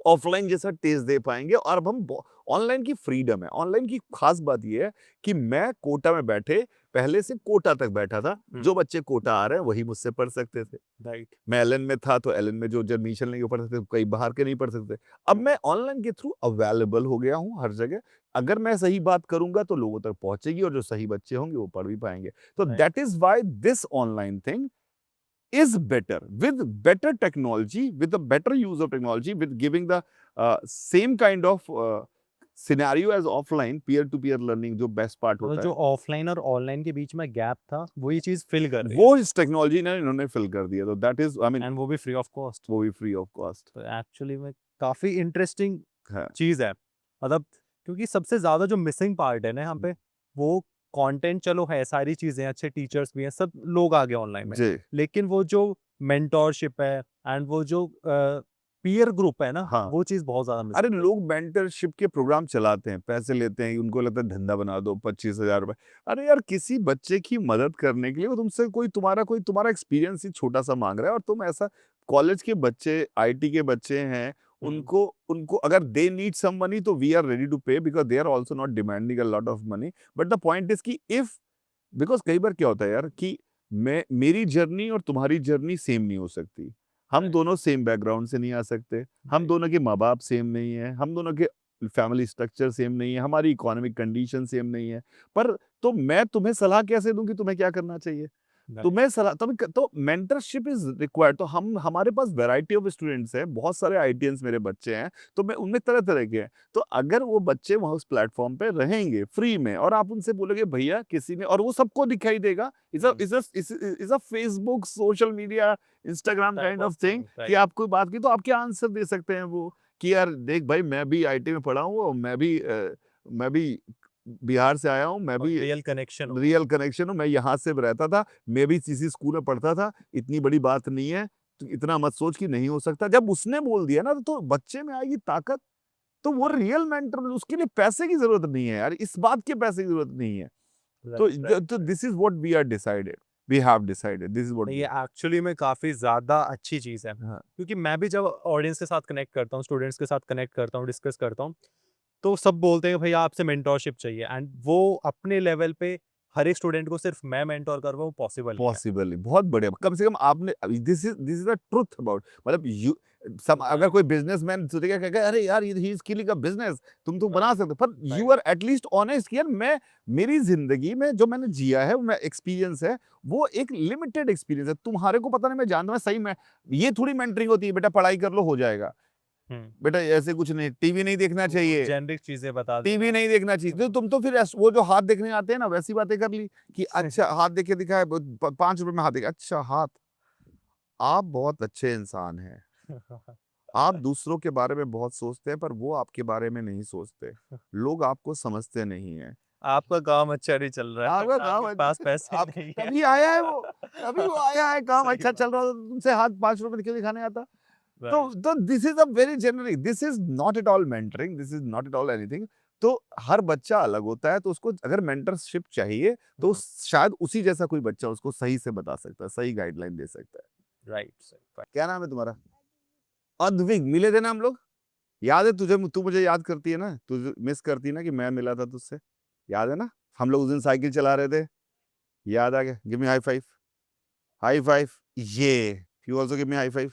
ऑफलाइन जैसा टेस्ट दे पाएंगे। और अब हम ऑनलाइन की फ्रीडम है। ऑनलाइन की खास बात ये है कि मैं कोटा में बैठे पहले से कोटा तक बैठा था, हम्म। जो बच्चे कोटा आ रहे हैं वही मुझसे पढ़ सकते थे। राइट। मैं एलन में था तो एलन में जो एडमिशन लेंगे वो पढ़ सकते थे, कई बाहर के नहीं पढ़ सकते। अब मैं ऑनलाइन के थ्रू अवेलेबल हो गया हूँ हर जगह। अगर मैं सही बात करूंगा तो लोगों तक पहुंचेगी और जो सही बच्चे होंगे वो पढ़ भी पाएंगे। तो Right. That is why this online thing is better with better technology, with a better use of technology, with giving the same kind of scenario as offline peer-to-peer learning, जो best part मतलब होता जो है, offline और online के बीच में gap था वो ये चीज फिल कर रही है, वो इस टेक्नोलॉजी ने इन्होंने फिल कर दिया। तो that is I mean and वो भी फ्री ऑफ कॉस्ट। वो भी फ्री ऑफ कॉस्ट तो एक्चुअली में काफी इंटरेस्टिंग है। चीज है, मतलब क्योंकि सबसे ज्यादा जो मिसिंग पार्ट है ना यहाँ पे, वो कंटेंट चलो है, सारी चीजें अच्छे टीचर्स भी हैं, सब लोग आ गए ऑनलाइन में, जी लेकिन वो जो मेंटोरशिप है एंड वो जो पीयर ग्रुप है ना, हाँ। वो चीज बहुत ज्यादा अरे मिसिंग है। लोग मेंटरशिप के प्रोग्राम चलाते हैं, पैसे लेते हैं, उनको लगता है धंधा बना दो 25,000 रुपए। अरे यार किसी बच्चे की मदद करने के लिए वो तुमसे कोई तुम्हारा एक्सपीरियंस ही छोटा सा मांग रहा है, और तुम ऐसा कॉलेज के बच्चे, आईटी के बच्चे हैं, उनको उनको अगर दे नीड सम मनी तो we are ready to pay, because they are also not demanding a lot of money. But the point is कि इफ, बिकॉज कई बार क्या होता है यार कि मेरी जर्नी और तुम्हारी जर्नी सेम नहीं हो सकती। हम Right. दोनों सेम बैकग्राउंड से नहीं आ सकते, हम Right. दोनों के माँ बाप सेम नहीं है, हम दोनों के फैमिली स्ट्रक्चर सेम नहीं है, हमारी इकोनॉमिक कंडीशन सेम नहीं है। पर तो मैं तुम्हें सलाह कैसे दूं कि तुम्हें क्या करना चाहिए? Right. तुम्हें सलाह तो मेंटरशिप इज रिक्वायर्ड। तो हमारे पास वैरायटी ऑफ स्टूडेंट्स है, बहुत सारे आईटीएंस मेरे बच्चे हैं, तो मैं उनमें तरह तरह के हैं। तो अगर वो बच्चे वहां उस प्लेटफॉर्म पे रहेंगे फ्री में, और आप उनसे बोलोगे भैया किसी ने, और वो सबको दिखाई देगा, is a Facebook, social media, Instagram Type kind of of thing, thing, right. कि आपको बात की तो आपके आंसर दे सकते हैं वो, कि यार देख भाई मैं भी आईटी में पढ़ा हूँ, और मैं भी बिहार से आया हूँ, मैं भी रियल कनेक्शन हो। रियल कनेक्शन हूँ, मैं यहाँ से रहता था, मैं भी इसी स्कूल में पढ़ता था, इतनी बड़ी बात नहीं है, तो इतना मत सोच कि नहीं हो सकता। जब उसने बोल दिया ना तो बच्चे में आएगी ताकत। तो वो रियल मेंटर, उसके लिए पैसे की जरूरत नहीं है यार, इस बात के पैसे की जरूरत नहीं है। तो this is what we are decided, we have decided, this is what ये एक्चुअली में काफी ज्यादा अच्छी चीज है, हाँ। क्योंकि मैं भी जब ऑडियंस के साथ कनेक्ट करता हूँ, स्टूडेंट्स के साथ कनेक्ट करता हूँ, डिस्कस करता हूँ, तो सब बोलते हैं भैया आपसे मेंटोरशिप चाहिए, एंड वो अपने लेवल पे हर एक स्टूडेंट को सिर्फ मैं मेंटोर कर रहा हूँ, पॉसिबल नहीं है। पॉसिबल, बहुत बढ़िया। कम से कम आपने, this is the truth about, मतलब यू सब, अगर कोई बिजनेसमैन सोचेगा क्या अरे यार he is killing a business, तुम तो बना सकते हो, पर यू आर एटलीस्ट ऑनेस्ट कि यार मैं, मेरी जिंदगी में जो मैंने जिया है, वो मैं एक्सपीरियंस है, वो एक लिमिटेड एक्सपीरियंस है, तुम्हारे को पता नहीं, मैं जानता हूँ सही में। ये थोड़ी मेंटरिंग होती है बेटा पढ़ाई कर लो हो जाएगा, बेटा ऐसे कुछ नहीं, टीवी नहीं देखना चाहिए, जेनरिक चीजें बता टीवी नहीं देखना चाहिए। तो तुम तो फिर वो जो हाथ देखने आते हैं ना, वैसी बातें कर ली कि अच्छा हाथ देखे दिखाए, 5 रुपए में हाथ देखा, अच्छा हाथ, आप बहुत अच्छे इंसान हैं, आप दूसरों के बारे में बहुत सोचते हैं, पर वो आपके बारे में नहीं सोचते, लोग आपको समझते नहीं है। आपका काम अच्छा नहीं चल रहा है, आपका काम आपके पास पैसे आप नहीं है। तभी आया है वो, तभी वो आया है, काम सही अच्छा बात। चल रहा था तो तुमसे हाथ 5 रुपए क्यों दिखाने आता? Right. तो this is a very generic, this is not at all mentoring, this is not at all anything. तो हर बच्चा अलग होता है, तो उसको अगर मेंटरशिप चाहिए तो शायद उसी जैसा कोई बच्चा उसको सही से बता सकता है, सही गाइडलाइन दे सकता है। राइट। क्या नाम है तुम्हारा? अद्विक, मिले थे ना हम लोग? याद है तुझे? तू मुझे याद करती है ना, तू मिस करती है ना कि मैं मिला था तुझसे, याद है ना? हम लोग उस दिन साइकिल चला रहे थे, याद आ गया? Give me high five, high five, yeah you also give me high five,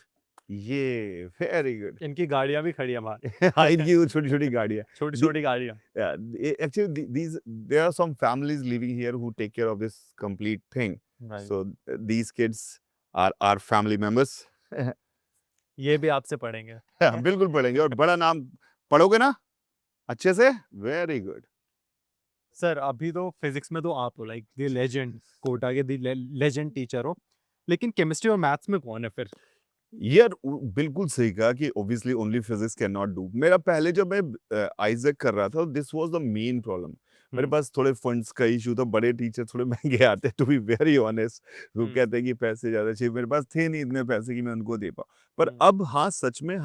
yeah very good. इनकी गाड़ियां भी खड़ी है बाहर, हाँ, इनकी वो छोटी-छोटी गाड़ियाँ। छोटी The छोटी गाड़ियां। yeah, actually these there are some families living here who take care of this complete thing. Right. So these kids are family members. ये भी आपसे पढ़ेंगे। हाँ, बिल्कुल पढ़ेंगे, और बड़ा नाम पढ़ोगे ना अच्छे से? Very good. सर अभी तो फिजिक्स में तो आप हो लाइक द लेजेंड, कोटा के द लेजेंड टीचर हो, लेकिन केमिस्ट्री और मैथ्स में कौन है फिर? यार बिल्कुल सही कहा कि obviously only physics can not do. मेरा पहले जब मैं आइजैक कर रहा था, this was the main problem. मेरे पास थोड़े फंड्स का इशू था, बड़े टीचर थोड़े महंगे आते, टू बी वेरी ऑनेस्ट, वो कहते हैं कि पैसे ज्यादा चाहिए, मेरे पास थे नहीं इतने पैसे कि मैं उनको दे पाऊँ। पर अब हाँ, सच में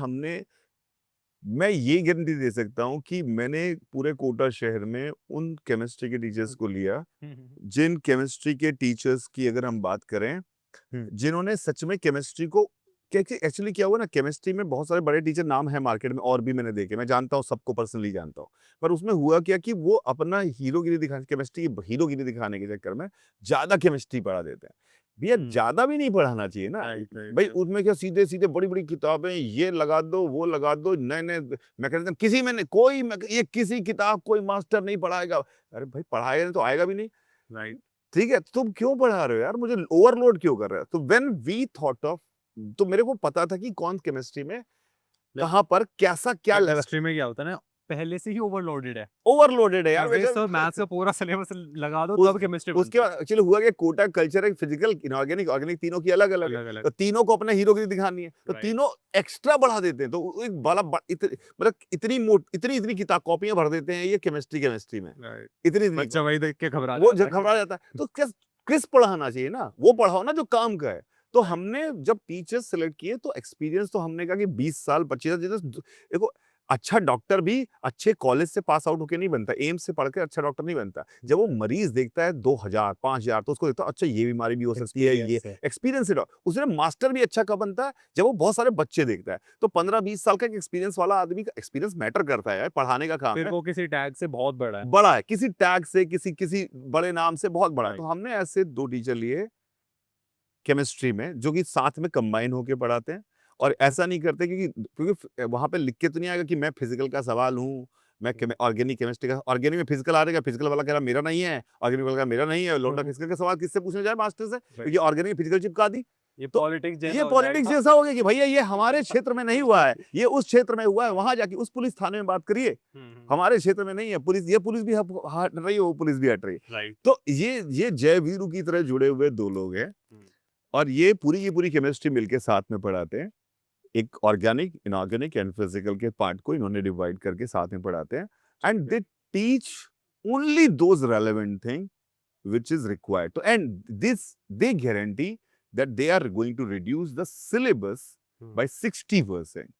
मैं ये गारंटी दे सकता हूँ कि मैंने पूरे कोटा शहर में उन केमिस्ट्री के टीचर्स को लिया, जिन केमिस्ट्री के टीचर्स की अगर हम बात करें, जिन्होंने सच में केमिस्ट्री को एक्चुअली क्या हुआ ना, केमिस्ट्री में बहुत सारे बड़े टीचर नाम है मार्केट में, और भी मैंने देखे, मैं जानता हूँ, सबको पर्सनली जानता हूँ। पर उसमें हुआ क्या कि वो अपना हीरोगिरी दिखा केमिस्ट्री की हीरोगिरी दिखाने के चक्कर में ज़्यादा केमिस्ट्री पढ़ा देते हैं। भैया ज़्यादा भी नहीं पढ़ाना चाहिए ना। भाई उसमें क्या सीधे-सीधे बड़ी-बड़ी किताबें, ये लगा दो, वो लगा दो, नए-नए मैकेनिज़्म, किसी में नहीं, कोई ये किसी किताब कोई मास्टर नहीं पढ़ाएगा। अरे भाई पढ़ाएगा नहीं तो आएगा भी नहीं। राइट। ठीक है, तुम क्यों पढ़ा रहे हो यार? मुझे ओवरलोड क्यों कर रहे हो? तो व्हेन वी थॉट ऑफ, तो मेरे को पता था कि कौन केमिस्ट्री में कहाँ पर कैसा क्या लेवल केमिस्ट्री में क्या होता है ना, पहले से ही ओवरलोडेड है। ओवरलोडेड है यार। फिजिक्स और मैथ्स का पूरा सिलेबस लगा दो उस तब केमिस्ट्री उसके बनती बाद एक्चुअली हुआ क्या, कोटा कल्चर है, फिजिकल, इनऑर्गेनिक, ऑर्गेनिक, तीनों की अलग-अलग है। अलग-अलग। तो तीनों को अपना हीरोगिरी दिखानी है, तो राइट। तीनों एक्स्ट्रा बढ़ा देते हैं। तो वो एक बड़ा मतलब इतनी किताब कॉपियाँ भर देते हैं ये केमिस्ट्री में। राइट। इतनी बच्चा वही देख के घबरा वो जाता है। घबरा जाता है। तो किस पढ़ाना चाहिए ना, वो पढ़ाओ ना जो काम का है। तो हमने जब टीचर्स सेलेक्ट किए तो एक्सपीरियंस तो हमने कहा कि 20 साल 25 साल, देखो अच्छा डॉक्टर भी अच्छे कॉलेज से पास आउट होके नहीं बनता, एम्स से पढ़ के अच्छा डॉक्टर नहीं बनता। जब वो मरीज देखता है 2000 5000 तो उसको देखता है अच्छा ये बीमारी भी हो सकती है, ये एक्सपीरियंस है। उसने मास्टर भी अच्छा कब बनता है, जब वो बहुत सारे बच्चे देखता है। तो 15-20 साल का एक्सपीरियंस वाला आदमी का एक्सपीरियंस मैटर करता है यार, पढ़ाने का काम फिर है। वो किसी टैग से बहुत बड़ा है। बड़ा है, किसी टैग से, किसी बड़े नाम से बहुत बड़ा है। राइट। तो हमने ऐसे 2 टीचर लिए केमिस्ट्री में, जो कि साथ में कंबाइन होके पढ़ाते हैं, और ऐसा नहीं करते क्योंकि वहाँ पे लिख के तो नहीं आएगा कि मैं फिजिकल का सवाल हूँ, मैं ऑर्गेनिक केमिस्ट्री का, ऑर्गेनिक में फिजिकल आ रहेगा, फिजिकल वाला कह रहा मेरा नहीं है, ऑर्गेनिक वाला कह रहा मेरा नहीं है, लौंडा फिजिकल का सवाल किससे पूछने जाए, मास्टर से, क्योंकि ऑर्गेनिक में फिजिकल चिपका दी। ये तो पॉलिटिक्स जैसा ये हो पॉलिटिक्स जाएगा। जैसा हो गया कि भैया ये हमारे क्षेत्र में नहीं हुआ है, ये उस क्षेत्र में हुआ है, वहां जाके उस पुलिस थाने में बात करिए, हमारे क्षेत्र में नहीं है। ये पुलिस भी हट रही है, वो पुलिस भी हट रही है। राइट। तो ये जय वीरू की तरह जुड़े हुए 2 लोग हैं, और ये पूरी की पूरी केमिस्ट्री मिलके साथ में पढ़ाते हैं। एक ऑर्गेनिक, इनऑर्गेनिक एंड फिजिकल के पार्ट को इन्होंने डिवाइड करके साथ में पढ़ाते हैं, and they teach only those relevant thing which is required. So, and this they guarantee that they are going to reduce the syllabus by 60%.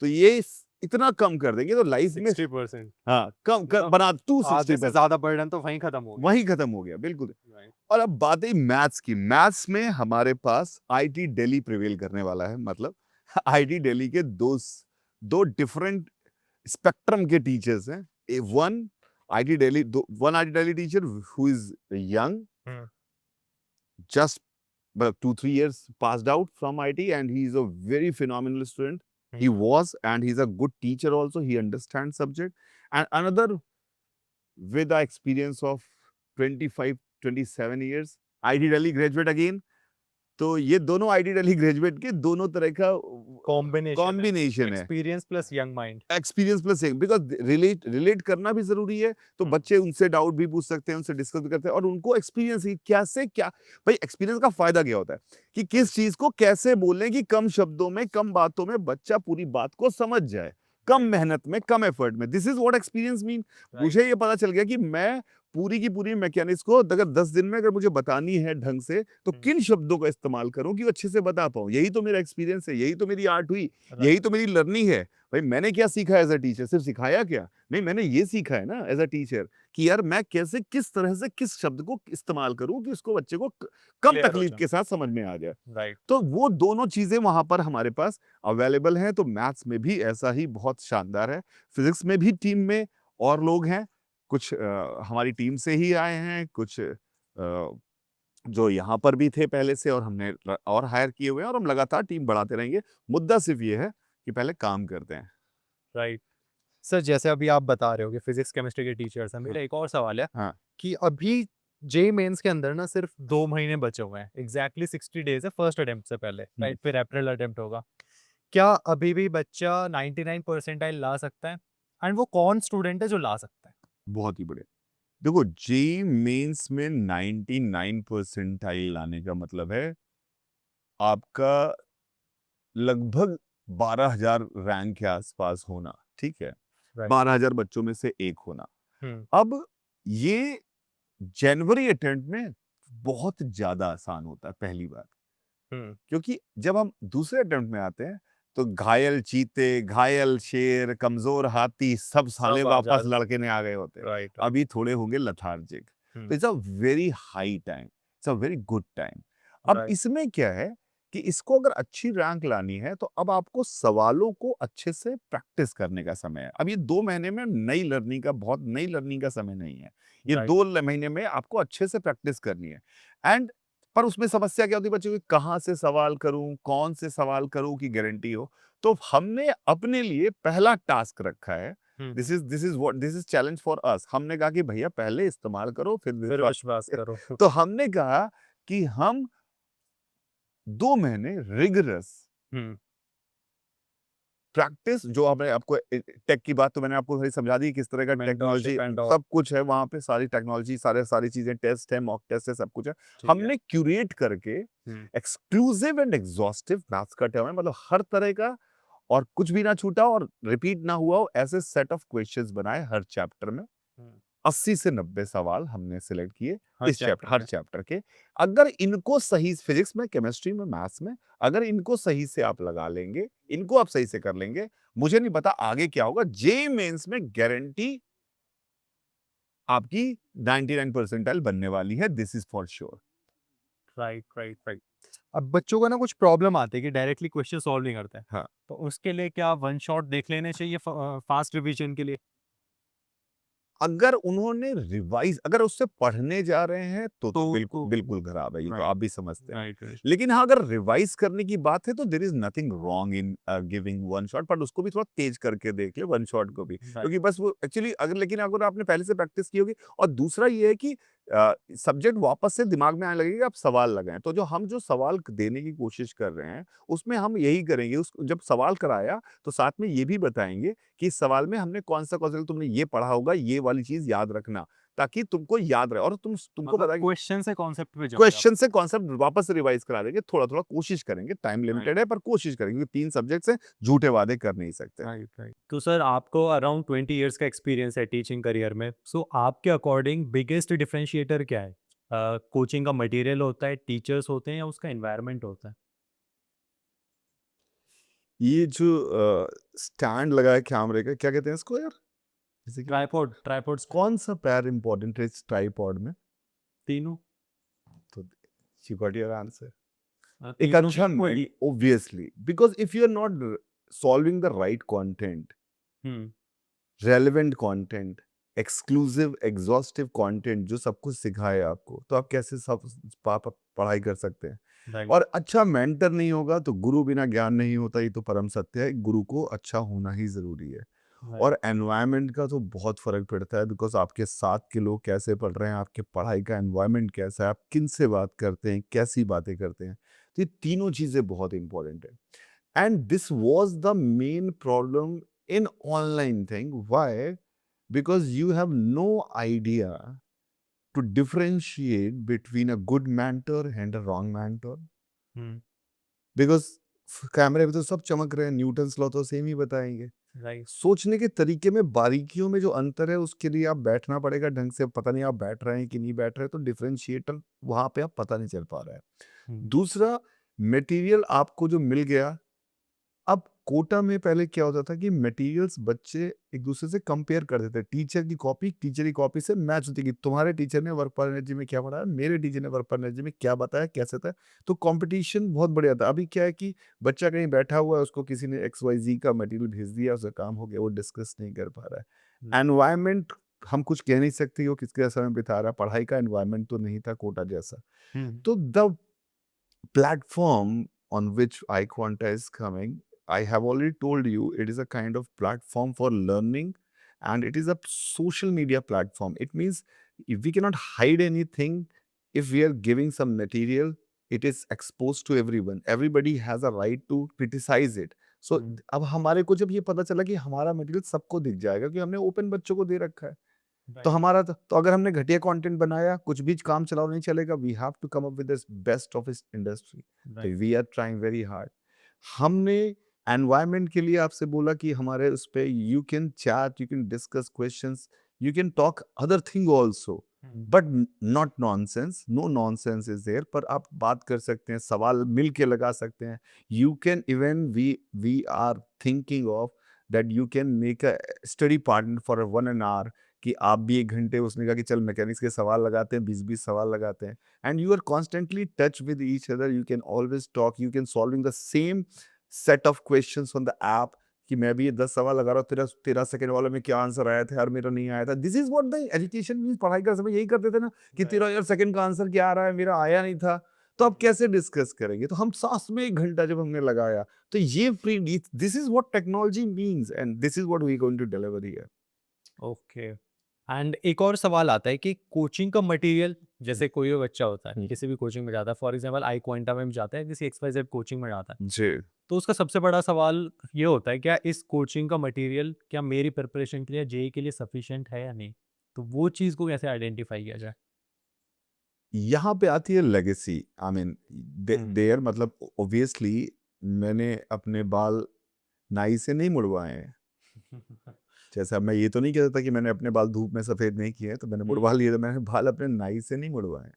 तो ये इतना कम कर देंगे तो लाइफ में 60%। हाँ कम कर मतलब बना तू आधे से 60%, ज्यादा बर्डन तो वहीं खत्म हो गया। वही खत्म हो गया बिल्कुल। राइट। और अब बात है मैथ्स की। मैथ्स में हमारे पास आईटी दिल्ली प्रिवेल करने वाला है। मतलब आईटी दिल्ली के दो डिफरेंट स्पेक्ट्रम के टीचर्स हैं। One IT Delhi teacher who is young, just well 2-3 years passed out from IT, and he is a very phenomenal student. He was, and he's a good teacher also. He understands subject. And another with the experience of 25-27 years, IT Delhi graduate again. तो ये दोनों IT Delhi graduate के दोनों तरह का combination है, experience plus young mind. Experience plus because relate करना भी जरूरी है। तो बच्चे उनसे डाउट भी पूछ सकते हैं, उनसे डिस्कस भी करते हैं, और उनको एक्सपीरियंस कैसे क्या, भाई एक्सपीरियंस का फायदा क्या होता है कि किस चीज को कैसे बोलने की, कम शब्दों में कम बातों में बच्चा पूरी बात को समझ जाए, कम मेहनत में कम एफर्ट में। This is what experience mean. मुझे ये पता चल गया कि मैं पूरी की पूरी मैकेनिक्स को अगर 10 दिन में अगर मुझे बतानी है ढंग से, तो किन शब्दों का इस्तेमाल करूं कि अच्छे से बता पाऊं। यही तो मेरा एक्सपीरियंस है, यही तो मेरी आर्ट हुई, यही तो मेरी लर्निंग है। भाई मैंने क्या सीखा एज अ टीचर, सिर्फ सिखाया क्या नहीं, मैंने ये सीखा है ना एज अ टीचर कि यार मैं कैसे किस तरह से किस शब्द को इस्तेमाल करूं कि उसको बच्चे को कम तकलीफ के साथ समझ में आ जाए। राइट। तो वो दोनों चीजें वहां पर हमारे पास अवेलेबल हैं। तो मैथ्स में भी ऐसा ही बहुत शानदार है। फिजिक्स में भी टीम में और लोग हैं, कुछ हमारी टीम से ही आए हैं, कुछ जो यहाँ पर भी थे पहले से, और हमने और हायर किए हुए हैं, और हम लगातार टीम बढ़ाते रहेंगे। मुद्दा सिर्फ ये है कि पहले काम करते हैं। राइट। सर जैसे अभी आप बता रहे हो कि फिजिक्स केमिस्ट्री के टीचर्स हैं, मेरा एक और सवाल है हाँ कि अभी जे मेंस के अंदर ना सिर्फ 2 महीने बचे हुए हैं, एग्जैक्टली 60 डेज है फर्स्ट अटेम्प्ट से पहले, राइट? फिर अप्रैल अटेम्प्ट होगा। क्या अभी भी बच्चा 99 परसेंटाइल ला सकता है? एंड वो कौन स्टूडेंट है जो ला सकता है? बहुत ही बढ़िया। देखो जे मेंस में 99 परसेंटाइल लाने का मतलब है आपका लगभग 12,000 रैंक के आसपास होना, ठीक है? 12,000 बच्चों में से एक होना। अब ये जनवरी अटेम्प्ट में बहुत ज्यादा आसान होता है, पहली बात। क्योंकि जब हम दूसरे अटेम्प्ट में आते हैं तो घायल चीते, घायल शेर, कमजोर हाथी सब साले वापस लड़के ने आ गए होते हैं। राइट। अभी थोड़े होंगे लथार्जिक। तो it's a very high time, it's a very good time. अब इसमें क्या है कि इसको अगर अच्छी रैंक लानी है तो अब आपको सवालों को अच्छे से प्रैक्टिस करने का समय है। अब ये 2 महीने में नई लर्निंग का समय नहीं है। ये राइट 2 महीने में आपको अच्छे से प्रैक्टिस करनी है। एंड पर उसमें समस्या क्या होती है बच्चों की, कहाँ से सवाल करूं, कौन से सवाल करूं की गारंटी हो। तो हमने अपने लिए पहला टास्क रखा है, this is challenge for us. हमने कहा कि भैया पहले इस्तेमाल करो फिर फिर विश्वास। विश्वास करो। तो हमने कहा कि हम 2 महीने रिगरस हम्म प्रैक्टिस, जो हमने आपको टेक की बात तो मैंने आपको सारी समझा दी, किस तरह का टेक्नोलॉजी मेंटरशिप एंड ऑल। सब कुछ है वहां पे, सारी टेक्नोलॉजी सारी चीजें, टेस्ट है, मॉक टेस्ट है, सब कुछ है। ठीक है। हमने क्यूरेट करके हम्म एक्सक्लूसिव एंड एग्जॉस्टिव, मैथ्स का टर्म है, मतलब हर तरह का और कुछ भी ना छूटा और रिपीट ना हुआ हो, ऐसे सेट ऑफ क्वेश्चंस बनाए हर चैप्टर में। हम्म, 80 से 90 सवाल हमने सिलेक्ट किए हर इस चैप्टर, चैप्टर हर में। चैप्टर के। अगर इनको सही, फिजिक्स में, केमिस्ट्री में, मैथ्स में, अगर इनको सही से आप लगा लेंगे, इनको आप सही से कर लेंगे, मुझे नहीं पता आगे क्या होगा। जे मेंस में गारंटी आपकी 99 परसेंटाइल बनने वाली है, this is for sure. Right right right. अब बच्चों को ना कुछ प्रॉब्लम आती है कि डायरेक्टली क्वेश्चन सॉल्व नहीं करते हैं, हाँ, तो उसके लिए क्या वन शॉट देख लेने चाहिए फास्ट रिवीजन के लिए? अगर उन्होंने रिवाइज, अगर उससे पढ़ने जा रहे हैं तो बिल्कुल तो बिल्कुल खराब है, ये तो राइट आप भी समझते हैं। राइट राइट लेकिन हाँ, अगर रिवाइज करने की बात है तो there is nothing wrong in giving one shot, पर उसको भी थोड़ा तेज करके देख ले वन शॉट को भी, राइट। क्योंकि बस वो एक्चुअली अगर, लेकिन अगर आपने पहले से प्रैक्टिस की होगी, और दूसरा ये है कि सब्जेक्ट वापस से दिमाग में आने लगेगा, आप सवाल लगाएं। तो जो सवाल देने की कोशिश कर रहे हैं उसमें हम यही करेंगे, उस जब सवाल कराया तो साथ में ये भी बताएंगे कि इस सवाल में हमने कौन सा तुमने ये पढ़ा होगा, ये वाली चीज याद रखना, ताकि तुमको याद रहे। और तुमको मतलब पता है कि क्वेश्चन से कॉन्सेप्ट पे जाओगे आप। क्वेश्चन से कॉन्सेप्ट वापस से रिवाइज करा देंगे, थोड़ा थोड़ा कोशिश करेंगे, टाइम राइट लिमिटेड है पर कोशिश करेंगे, क्योंकि 3 सब्जेक्ट से झूठे वादे कर नहीं सकते। Right right. तो सर आपको अराउंड 20 इयर्स का एक्सपीरियंस है टीचिंग करियर में, सो आपके अकॉर्डिंग बिगेस्ट डिफरेंशिएटर क्या है? कोचिंग का मटेरियल होता है, टीचर्स होते हैं, या उसका एनवायरनमेंट होता है? ये जो स्टैंड लगा है कैमरे का, क्या कहते हैं इसको यार, जैसे कि ट्राइपॉड ट्राइपॉड कौन सा पैर इंपॉर्टेंट है इस ट्राइपॉड में? तीनों। तो you got your answer. एक तीनों अच्छा, की obviously, because if you are not solving the right content, hmm relevant content, exclusive exhaustive content जो सब कुछ सिखाए आपको, तो आप कैसे सब पढ़ाई कर सकते हैं? राइट और अच्छा मेंटर नहीं होगा तो गुरु बिना ज्ञान नहीं होता, ये तो परम सत्य है। गुरु को अच्छा होना ही जरूरी है। राइट और एनवायरनमेंट का तो बहुत फर्क पड़ता है, बिकॉज आपके साथ के लोग कैसे पढ़ रहे हैं, आपके पढ़ाई का एनवायरनमेंट कैसा है, आप किन से बात करते हैं, कैसी बातें करते हैं, तो ये तीनों चीजें बहुत इंपॉर्टेंट है। And this was the main problem in online thing, why? Because you have no idea to differentiate between a good mentor and a wrong mentor. Hmm because कैमरे पे तो सब चमक रहे हैं, न्यूटन्स लॉ तो सेम ही बताएंगे। राइट सोचने के तरीके में, बारीकियों में जो अंतर है, उसके लिए आप बैठना पड़ेगा ढंग से। पता नहीं आप बैठ रहे हैं कि नहीं बैठ रहे, तो डिफरेंशिएटर वहां पे आप पता नहीं चल पा रहा है। दूसरा, मटेरियल आपको जो मिल गया, अब कोटा में पहले क्या होता था कि मटेरियल्स बच्चे एक दूसरे से कंपेयर करते थे। टीचर की कॉपी से मैच होती कि तुम्हारे टीचर ने वर्क पर एनर्जी में क्या पढ़ाया, मेरे टीचर ने वर्क पर एनर्जी में क्या बताया, कैसे था। तो कंपटीशन बहुत बढ़िया था। अभी क्या है कि बच्चा कहीं बैठा हुआ है, उसको किसी ने XYZ का मटेरियल भेज दिया, उसका काम हो गया, वो डिस्कस नहीं कर पा रहा है। एनवायरमेंट, हम कुछ कह नहीं सकते कि वो किसके समय बिता रहा है। पढ़ाई का एनवायरनमेंट तो नहीं था कोटा जैसा। तो the platform on which iQuanta is coming, I have already told you, it is a kind of platform for learning, and it is a social media platform. It means if we cannot hide anything, if we are giving some material, it is exposed to everyone. Everybody has a right to criticize it. So अब हमारे को जब ये पता चला कि हमारा material सबको दिख जाएगा, कि हमने ओपन बच्चों को दे रखा है, तो हमारा तो अगर हमने घटिया कंटेंट बनाया, कुछ भी काम चलाओ नहीं चलेगा। We have to come up with the best of इस इंडस्ट्री। तो we are trying very hard. हमने एनवायरनमेंट के लिए आपसे बोला कि हमारे उस पे you can chat, you can discuss questions, you can talk other thing also, but not nonsense. No nonsense is there. पर आप बात कर सकते हैं, सवाल मिल के लगा सकते हैं। You can even, we are thinking of that you can make a study partner for 1 an hour, कि आप भी 1 घंटे, उसने कहा कि चल मैकेनिक्स के सवाल लगाते हैं, 20-20 सवाल लगाते हैं, and you are constantly touch with each other, you can always talk, you can solving the same set of questions on the app, कि मैं भी ये 10 सवाल लगा रहा हूँ, तेरा 13 सेकंड वाला में क्या आंसर आया था यार, मेरा नहीं आया था। This is what the education means. पढ़ाई का समय यही करते थे ना कि तेरा यार सेकंड का आंसर क्या आ रहा है, मेरा आया नहीं था, तो अब कैसे डिस्कस करेंगे? तो हम साथ में 1 घंटा जब हमने लगाया, तो ये free, this is what technology means and this is what we going to deliver here. Okay. And एक और सवाल आता है कि कोचिंग का मटेरियल, जैसे कोई भी बच्चा होता है किसी भी कोचिंग में जाता है, फॉर एग्जांपल आई क्वांटा में जाता है, किसी XYZ कोचिंग में जाता है, जी। तो उसका सबसे बड़ा सवाल ये होता है क्या इस कोचिंग का मटेरियल क्या मेरी प्रिपरेशन के लिए, जेई के लिए सफिशिएंट है या नहीं? तो वो चीज़ को कैसे आइडेंटिफाई किया जाए? यहाँ पे आती है लेगेसी, आई मीन देयर, मतलब ऑब्वियसली मैंने अपने बाल नाई से नहीं मुड़वाए हैं। जैसा मैं ये तो नहीं कहता कि मैंने अपने बाल धूप में सफेद नहीं किए हैं, तो मैंने मुड़वा लिए, तो मैंने बाल अपने नाई से नहीं मुड़वाए हैं।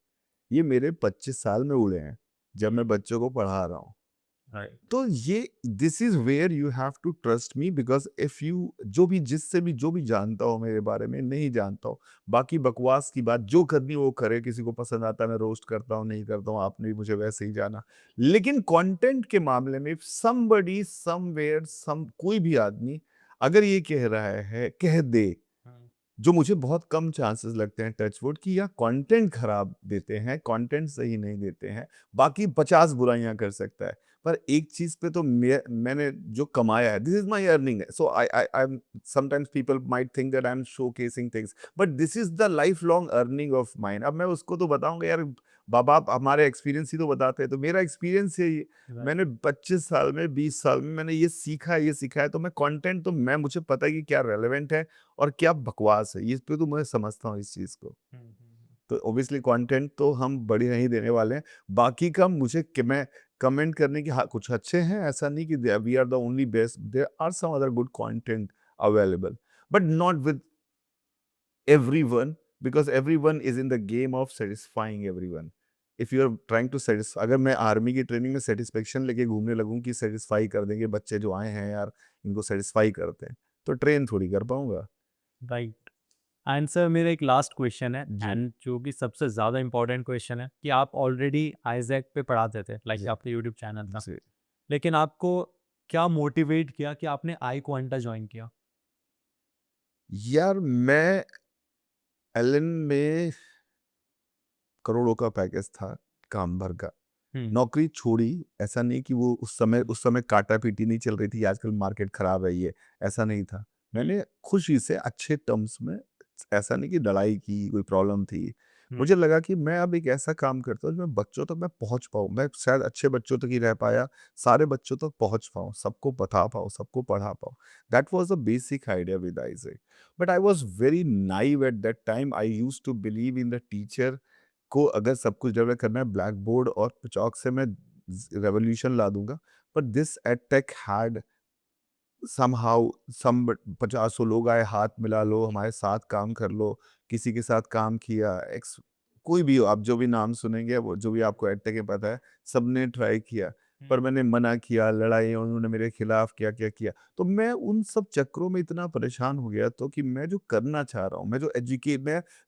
ये मेरे 25 साल में उड़े हैं, जब मैं बच्चों को पढ़ा रहा हूँ। राइट। तो ये this is where you have to trust me, because if you, जो भी जिससे भी जो भी जानता हो मेरे बारे में, नहीं जानता हो, बाकी बकवास की बात जो करनी वो करे, किसी को पसंद आता है मैं रोस्ट करता हूँ, नहीं करता हूँ, आपने भी मुझे वैसे ही जाना। लेकिन कंटेंट के मामले में समबडी समवेयर सम कोई भी आदमी अगर ये कह रहा है, कह दे, जो मुझे बहुत कम चांसेस लगते हैं टच वुड, कि या कंटेंट खराब देते हैं, कंटेंट सही नहीं देते हैं, बाकी 50 बुराइयां कर सकता है, पर एक चीज पे तो मैंने जो कमाया है, this is my earning, so I am, sometimes people might think that I am showcasing things, but this is the life long earning of mine. अब मैं उसको तो बताऊंगा यार, बाबा आप हमारे एक्सपीरियंस ही तो बताते हैं, तो मेरा एक्सपीरियंस है ये, मैंने 25 साल में, 20 साल में मैंने ये सीखा है, ये सीखा है, तो मैं कंटेंट तो मैं, मुझे पता है कि क्या रेलेवेंट है और क्या बकवास है, इस पे तो मैं समझता हूँ इस चीज़ को। तो ऑब्वियसली कंटेंट तो हम बढ़िया ही देने वाले हैं। बाकी का मुझे कि मैं कमेंट करने की, हाँ, कुछ अच्छे हैं, ऐसा नहीं कि we are the only best, there are some other good content available, but not with everyone, because everyone is in the game of satisfying everyone. If you are trying to satisfy, अगर मैं army की training में satisfaction लेके घूमने लगूँ कि satisfy कर देंगे बच्चे जो आए हैं यार, इनको सैटिस्फाई करते हैं, तो ट्रेन थोड़ी कर पाऊँगा। राइट। एंड सर मेरा एक लास्ट क्वेश्चन है, जी। एंड जो कि सबसे ज़्यादा इंपॉर्टेंट क्वेश्चन है, कि आप ऑलरेडी आइजैक पे पढ़ाते थे, लाइक जी। आपका यूट्यूब चैनल था, जी। लेकिन आपको क्या मोटिवेट किया कि आपने आई क्वांटा ज्वाइन किया? यार मैं एलन में करोड़ों का पैकेज था, काम भर का। हम्म। नौकरी छोड़ी, ऐसा नहीं कि वो उस समय काटा-पीटी नहीं चल रही थी, आजकल मार्केट खराब है ये, ऐसा नहीं था। मैंने खुशी से अच्छे टर्म्स में, ऐसा नहीं कि लड़ाई की, कोई प्रॉब्लम थी। हम्म। मुझे लगा कि मैं अब एक ऐसा काम करता हूँ जिसमें बच्चों तक मैं पहुँच पाऊँ। मैं शायद अच्छे बच्चों तक ही रह पाया, सारे बच्चों तक पहुँच पाऊँ, सबको बता पाऊँ, सबको पढ़ा पाऊँ। That was the basic idea with Isaac. But I was very naive at that time. I used to believe in the teacher को, अगर सब कुछ डेवलप करना है ब्लैक बोर्ड और चॉक से मैं रेवोल्यूशन ला दूंगा, पर दिस एडटेक हैड समहाउ सम 50 लोग आए, हाथ मिला लो, हमारे साथ काम कर लो, किसी के साथ काम किया, एक्स कोई भी हो, आप जो भी नाम सुनेंगे, वो जो भी आपको एडटेक के पता है, सबने ट्राई किया, पर मैंने मना किया, लड़ाई उन्होंने मेरे खिलाफ क्या क्या किया, तो मैं उन सब चक्करों में इतना परेशान हो गया, तो कि मैं जो करना चाह रहा हूँ, मैं जो एजुकेट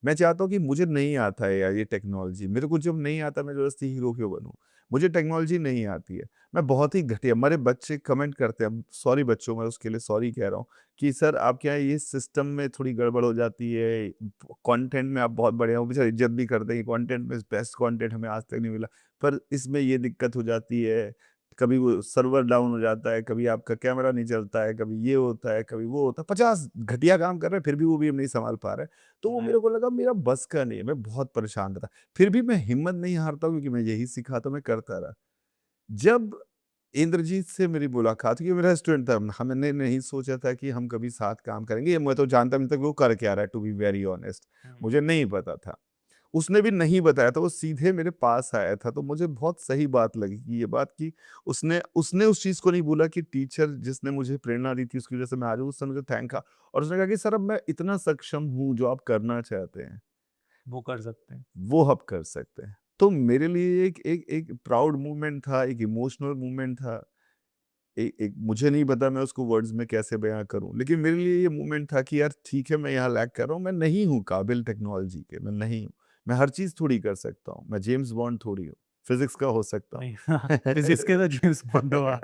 मैं चाहता हूँ कि मुझे नहीं आता है यार ये टेक्नोलॉजी, मेरे को जब नहीं आता मैं जबरदस्ती हीरो क्यों बनूं, मुझे टेक्नोलॉजी नहीं आती है, मैं बहुत ही घटिया, हमारे बच्चे कमेंट करते हैं, सॉरी बच्चों, मैं उसके लिए सॉरी कह रहा हूँ कि सर आपके यहाँ ये सिस्टम में थोड़ी गड़बड़ हो जाती है, कंटेंट में आप बहुत बढ़िया हो, बेचारे इज्जत भी करते हैं, कंटेंट में बेस्ट कंटेंट हमें आज तक नहीं मिला, पर इसमें ये दिक्कत हो जाती है, कभी वो सर्वर डाउन हो जाता है, कभी आपका कैमरा नहीं चलता है, कभी ये होता है, कभी वो होता है, 50 घटिया काम कर रहे हैं, फिर भी वो भी हम नहीं संभाल पा रहे हैं। तो वो मेरे को लगा मेरा बस का नहीं है, मैं बहुत परेशान था, फिर भी मैं हिम्मत नहीं हारता हूँ, क्योंकि मैं यही सीखा, तो मैं करता रहा। जब इंद्रजीत से मेरी मुलाकात हुई, ये मेरा स्टूडेंट था, हमने नहीं सोचा था कि हम कभी साथ काम करेंगे, ये मैं तो जानता भी नहीं था कि वो कर क्या रहा है, टू बी वेरी ऑनेस्ट, मुझे नहीं पता था। उसने भी नहीं बताया था, वो सीधे मेरे पास आया था, तो मुझे बहुत सही बात लगी कि ये बात कि उसने उसने उस चीज़ को नहीं बोला कि टीचर जिसने मुझे प्रेरणा दी थी उसकी वजह से मैं आज हूँ, उसने मुझे थैंक कहा, और उसने कहा कि सर अब मैं इतना सक्षम हूँ, जो आप करना चाहते हैं वो कर सकते हैं। वो हम कर सकते हैं। तो मेरे लिए एक एक एक प्राउड मूवमेंट था, एक इमोशनल मूवमेंट था, एक मुझे नहीं पता मैं उसको वर्ड्स में कैसे बयां करूं, लेकिन मेरे लिए ये मोमेंट था कि यार ठीक है, मैं यहाँ लैग कर रहा हूँ, मैं नहीं हूँ काबिल टेक्नोलॉजी के, मैं नहीं हूँ। मैं हर चीज थोड़ी कर सकता हूँ, मैं जेम्स बॉन्ड थोड़ी हूँ, फिजिक्स का हो सकता नहीं हूँ। फिजिक्स के तो जेम्स बॉन्ड हुआ।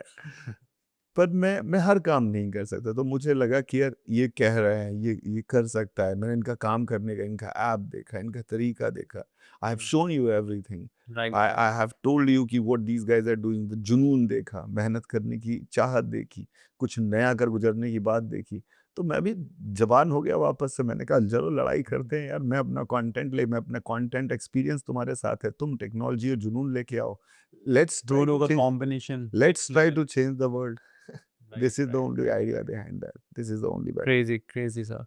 पर मैं हर काम नहीं कर सकता, तो मुझे लगा कि यार ये कह रहे हैं, ये कर सकता है। मैंने इनका काम करने का, इनका ऐप देखा, इनका तरीका देखा। I have shown you everything. Right I have told you कि what these guys are doing. जुनून देखा, मेहनत करने की चाहत देखी, कुछ नया कर गुजरने की बात देखी। तो मैं भी जवान हो गया वापस से। मैंने कहा चलो लड़ाई करते हैं यार, मैं अपना कंटेंट मैं अपना कंटेंट एक्सपीरियंस तुम्हारे साथ है, तुम टेक्नोलॉजी और जुनून लेके आओ। लेट्स ट्राई दोनों टू का change combination. Let's try to change the world. Right This is the right only idea behind that. This is the only bet. Crazy crazy sir.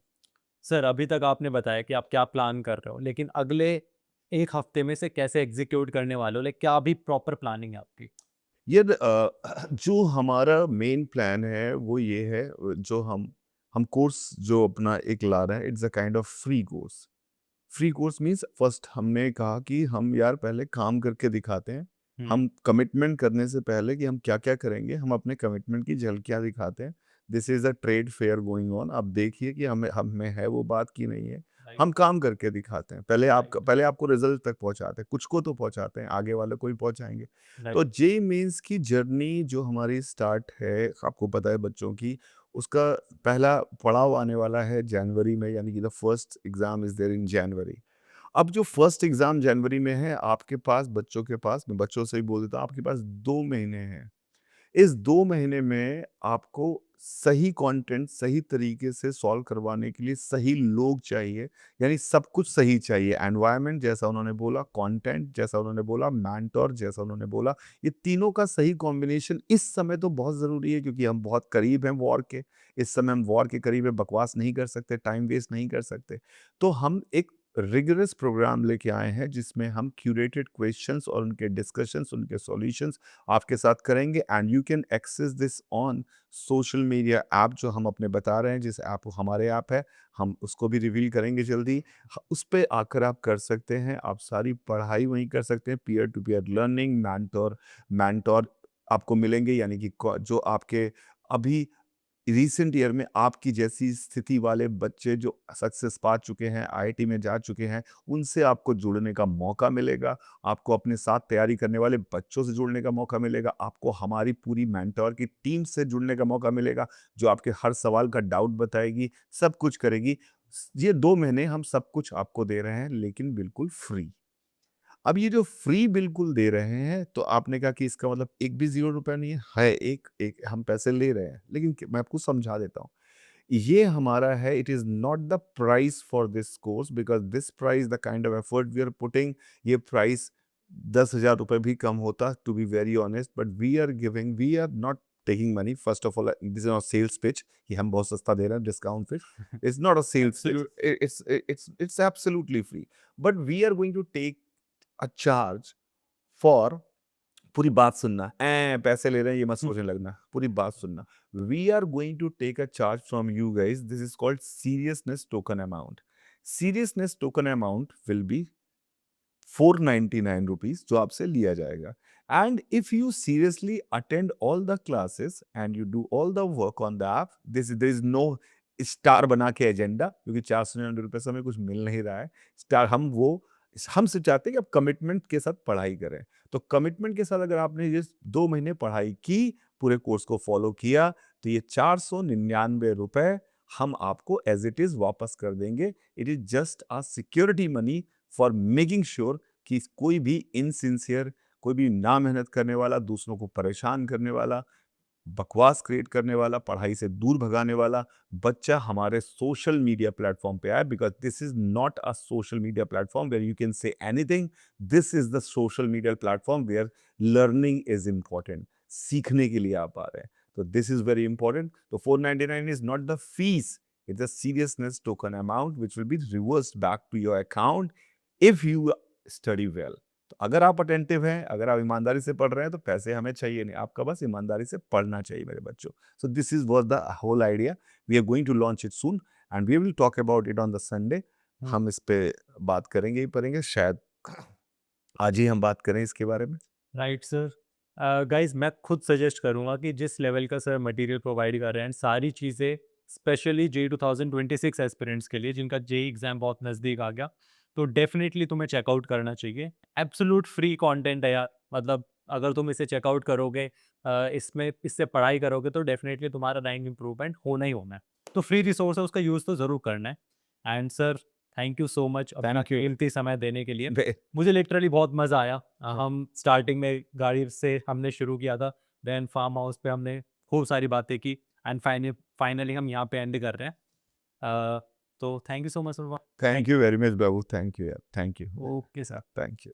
Sir अभी तक आपने बताया कि आप क्या प्लान कर रहे हो, लेकिन अगले एक हफ्ते में से कैसे एग्जीक्यूट करने वाले हो, लाइक क्या अभी प्रॉपर प्लानिंग है आपकी? ये जो हमारा मेन प्लान है वो ये है, जो हम कोर्स जो अपना एक ला रहे हैं, it's a kind of free course. Free course means first हमने कहा कि हम यार पहले काम करके दिखाते हैं। हम्म। हम कमिटमेंट करने से पहले कि हम क्या क्या करेंगे, हम अपने कमिटमेंट की झलकियां दिखाते हैं। This is a trade fair going on. आप देखिए कि हमें हमें है वो बात की नहीं है। राइट हम काम करके दिखाते हैं। राइट पहले आपको रिजल्ट तक पहुंचाते हैं, कुछ को तो पहुंचाते हैं, आगे वाले को ही पहुंचाएंगे। राइट तो जे मीन्स की जर्नी जो हमारी स्टार्ट है, आपको पता है बच्चों की, उसका पहला पड़ाव आने वाला है जनवरी में, यानी कि the first exam is there in January. अब जो फर्स्ट एग्जाम जनवरी में है, आपके पास बच्चों के पास, मैं बच्चों से ही बोल देता हूँ, आपके पास 2 महीने हैं। इस 2 महीने में आपको सही कंटेंट सही तरीके से सॉल्व करवाने के लिए सही लोग चाहिए। यानी सब कुछ सही चाहिए, एनवायरनमेंट जैसा उन्होंने बोला, कंटेंट जैसा उन्होंने बोला, मेंटर जैसा उन्होंने बोला। ये तीनों का सही कॉम्बिनेशन इस समय तो बहुत ज़रूरी है, क्योंकि हम बहुत करीब हैं वॉर के। इस समय हम वॉर के करीब है, बकवास नहीं कर सकते, टाइम वेस्ट नहीं कर सकते। तो हम एक रिगरस प्रोग्राम लेके आए हैं, जिसमें हम क्यूरेटेड क्वेश्चंस और उनके डिस्कशंस, उनके सॉल्यूशंस आपके साथ करेंगे। And you can access this on social media app जो हम अपने बता रहे हैं, जिस ऐप हमारे ऐप है, हम उसको भी रिवील करेंगे जल्दी। उस पे आकर आप कर सकते हैं, आप सारी पढ़ाई वहीं कर सकते हैं। Peer to peer learning, mentor आपको मिलेंगे, यानी कि जो आपके अभी रिसेंट ईयर में आपकी जैसी स्थिति वाले बच्चे जो सक्सेस पा चुके हैं, आईआईटी में जा चुके हैं, उनसे आपको जुड़ने का मौका मिलेगा। आपको अपने साथ तैयारी करने वाले बच्चों से जुड़ने का मौका मिलेगा। आपको हमारी पूरी मेंटर की टीम से जुड़ने का मौका मिलेगा, जो आपके हर सवाल का डाउट बताएगी, सब कुछ करेगी। ये 2 महीने हम सब कुछ आपको दे रहे हैं, लेकिन बिल्कुल फ्री। अब ये जो फ्री बिल्कुल दे रहे हैं, तो आपने कहा कि इसका मतलब एक भी ₹0 नहीं है। है, एक एक हम पैसे ले रहे हैं, लेकिन मैं आपको समझा देता हूँ। ये हमारा है, it is not the price for this course, because this price the kind of effort we are putting. ये प्राइस ₹10,000 भी कम होता, to be very honest, but we are not taking money. First of all, this is not sales pitch कि हम बहुत सस्ता दे रहे हैं, discount pitch. It's not a sales pitch. Absolute it's absolutely free. But we are going to take a charge for, पूरी बात सुनना, पैसे ले रहे हैं ये मत सोचने लगना, पूरी बात सुनना। We are going to take a charge from you guys. This is called seriousness token amount. Seriousness token amount will be ₹499, जो आपसे लिया जाएगा। And if you seriously attend all the classes and you do all the work on the app, this there is no star बना के agenda, क्योंकि ₹499 से हमें कुछ मिल नहीं रहा है। स्टार हम सिर्फ चाहते हैं कि आप कमिटमेंट के साथ पढ़ाई करें। तो कमिटमेंट के साथ अगर आपने ये 2 महीने पढ़ाई की, पूरे कोर्स को फॉलो किया, तो ये ₹499 हम आपको एज इट इज वापस कर देंगे। It is just a security money for making sure कि कोई भी इनसिंसियर, कोई भी ना मेहनत करने वाला, दूसरों को परेशान करने वाला, बकवास क्रिएट करने वाला, पढ़ाई से दूर भगाने वाला बच्चा हमारे सोशल मीडिया प्लेटफॉर्म पे आए। Because this is not a social media platform where you can say anything. This is the social media platform where learning is important. सीखने के लिए आप आ रहे हैं, तो दिस इज वेरी इंपॉर्टेंट। तो 499 is not the fees, it's a seriousness token amount which will be reversed back to your account if you study well. तो अगर आप अटेंटिव हैं, अगर आप ईमानदारी से पढ़ रहे हैं, तो पैसे हमें चाहिए नहीं, आपका बस ईमानदारी से पढ़ना चाहिए मेरे बच्चों। So this is was the whole idea. We are going to launch it soon and we will talk about it on the Sunday. हम इस पे बात करेंगे ही करेंगे, शायद आज ही हम बात करें इसके बारे में। Right sir. गाइस मैं खुद सजेस्ट करूँगा कि जिस लेवल का सर मटेरियल प्रोवाइड कर रहे हैं, सारी चीज़ें स्पेशली जे 2026 एस्पिरेंट्स के लिए जिनका जे एग्ज़ाम बहुत नज़दीक आ गया, तो डेफिनेटली तुम्हें चेकआउट करना चाहिए। एब्सोल्यूट फ्री कंटेंट है यार, मतलब अगर तुम इसे चेकआउट करोगे, इसमें इससे पढ़ाई करोगे तो डेफिनेटली तुम्हारा रैंक इम्प्रूवमेंट होना ही होना है। तो फ्री रिसोर्स है, उसका यूज़ तो ज़रूर करना है। And sir thank you so much अपना कीमती समय देने के लिए। वे- मुझे लिटरली बहुत मज़ा आया। हम स्टार्टिंग में गाड़ी से हमने शुरू किया था, देन फार्म हाउस पे हमने खूब सारी बातें की एंड फाइनली हम यहाँ पे एंड कर रहे हैं। तो thank you so much. Thank you very much बाबू, थैंक यू यार, thank you, okay sir. Thank you.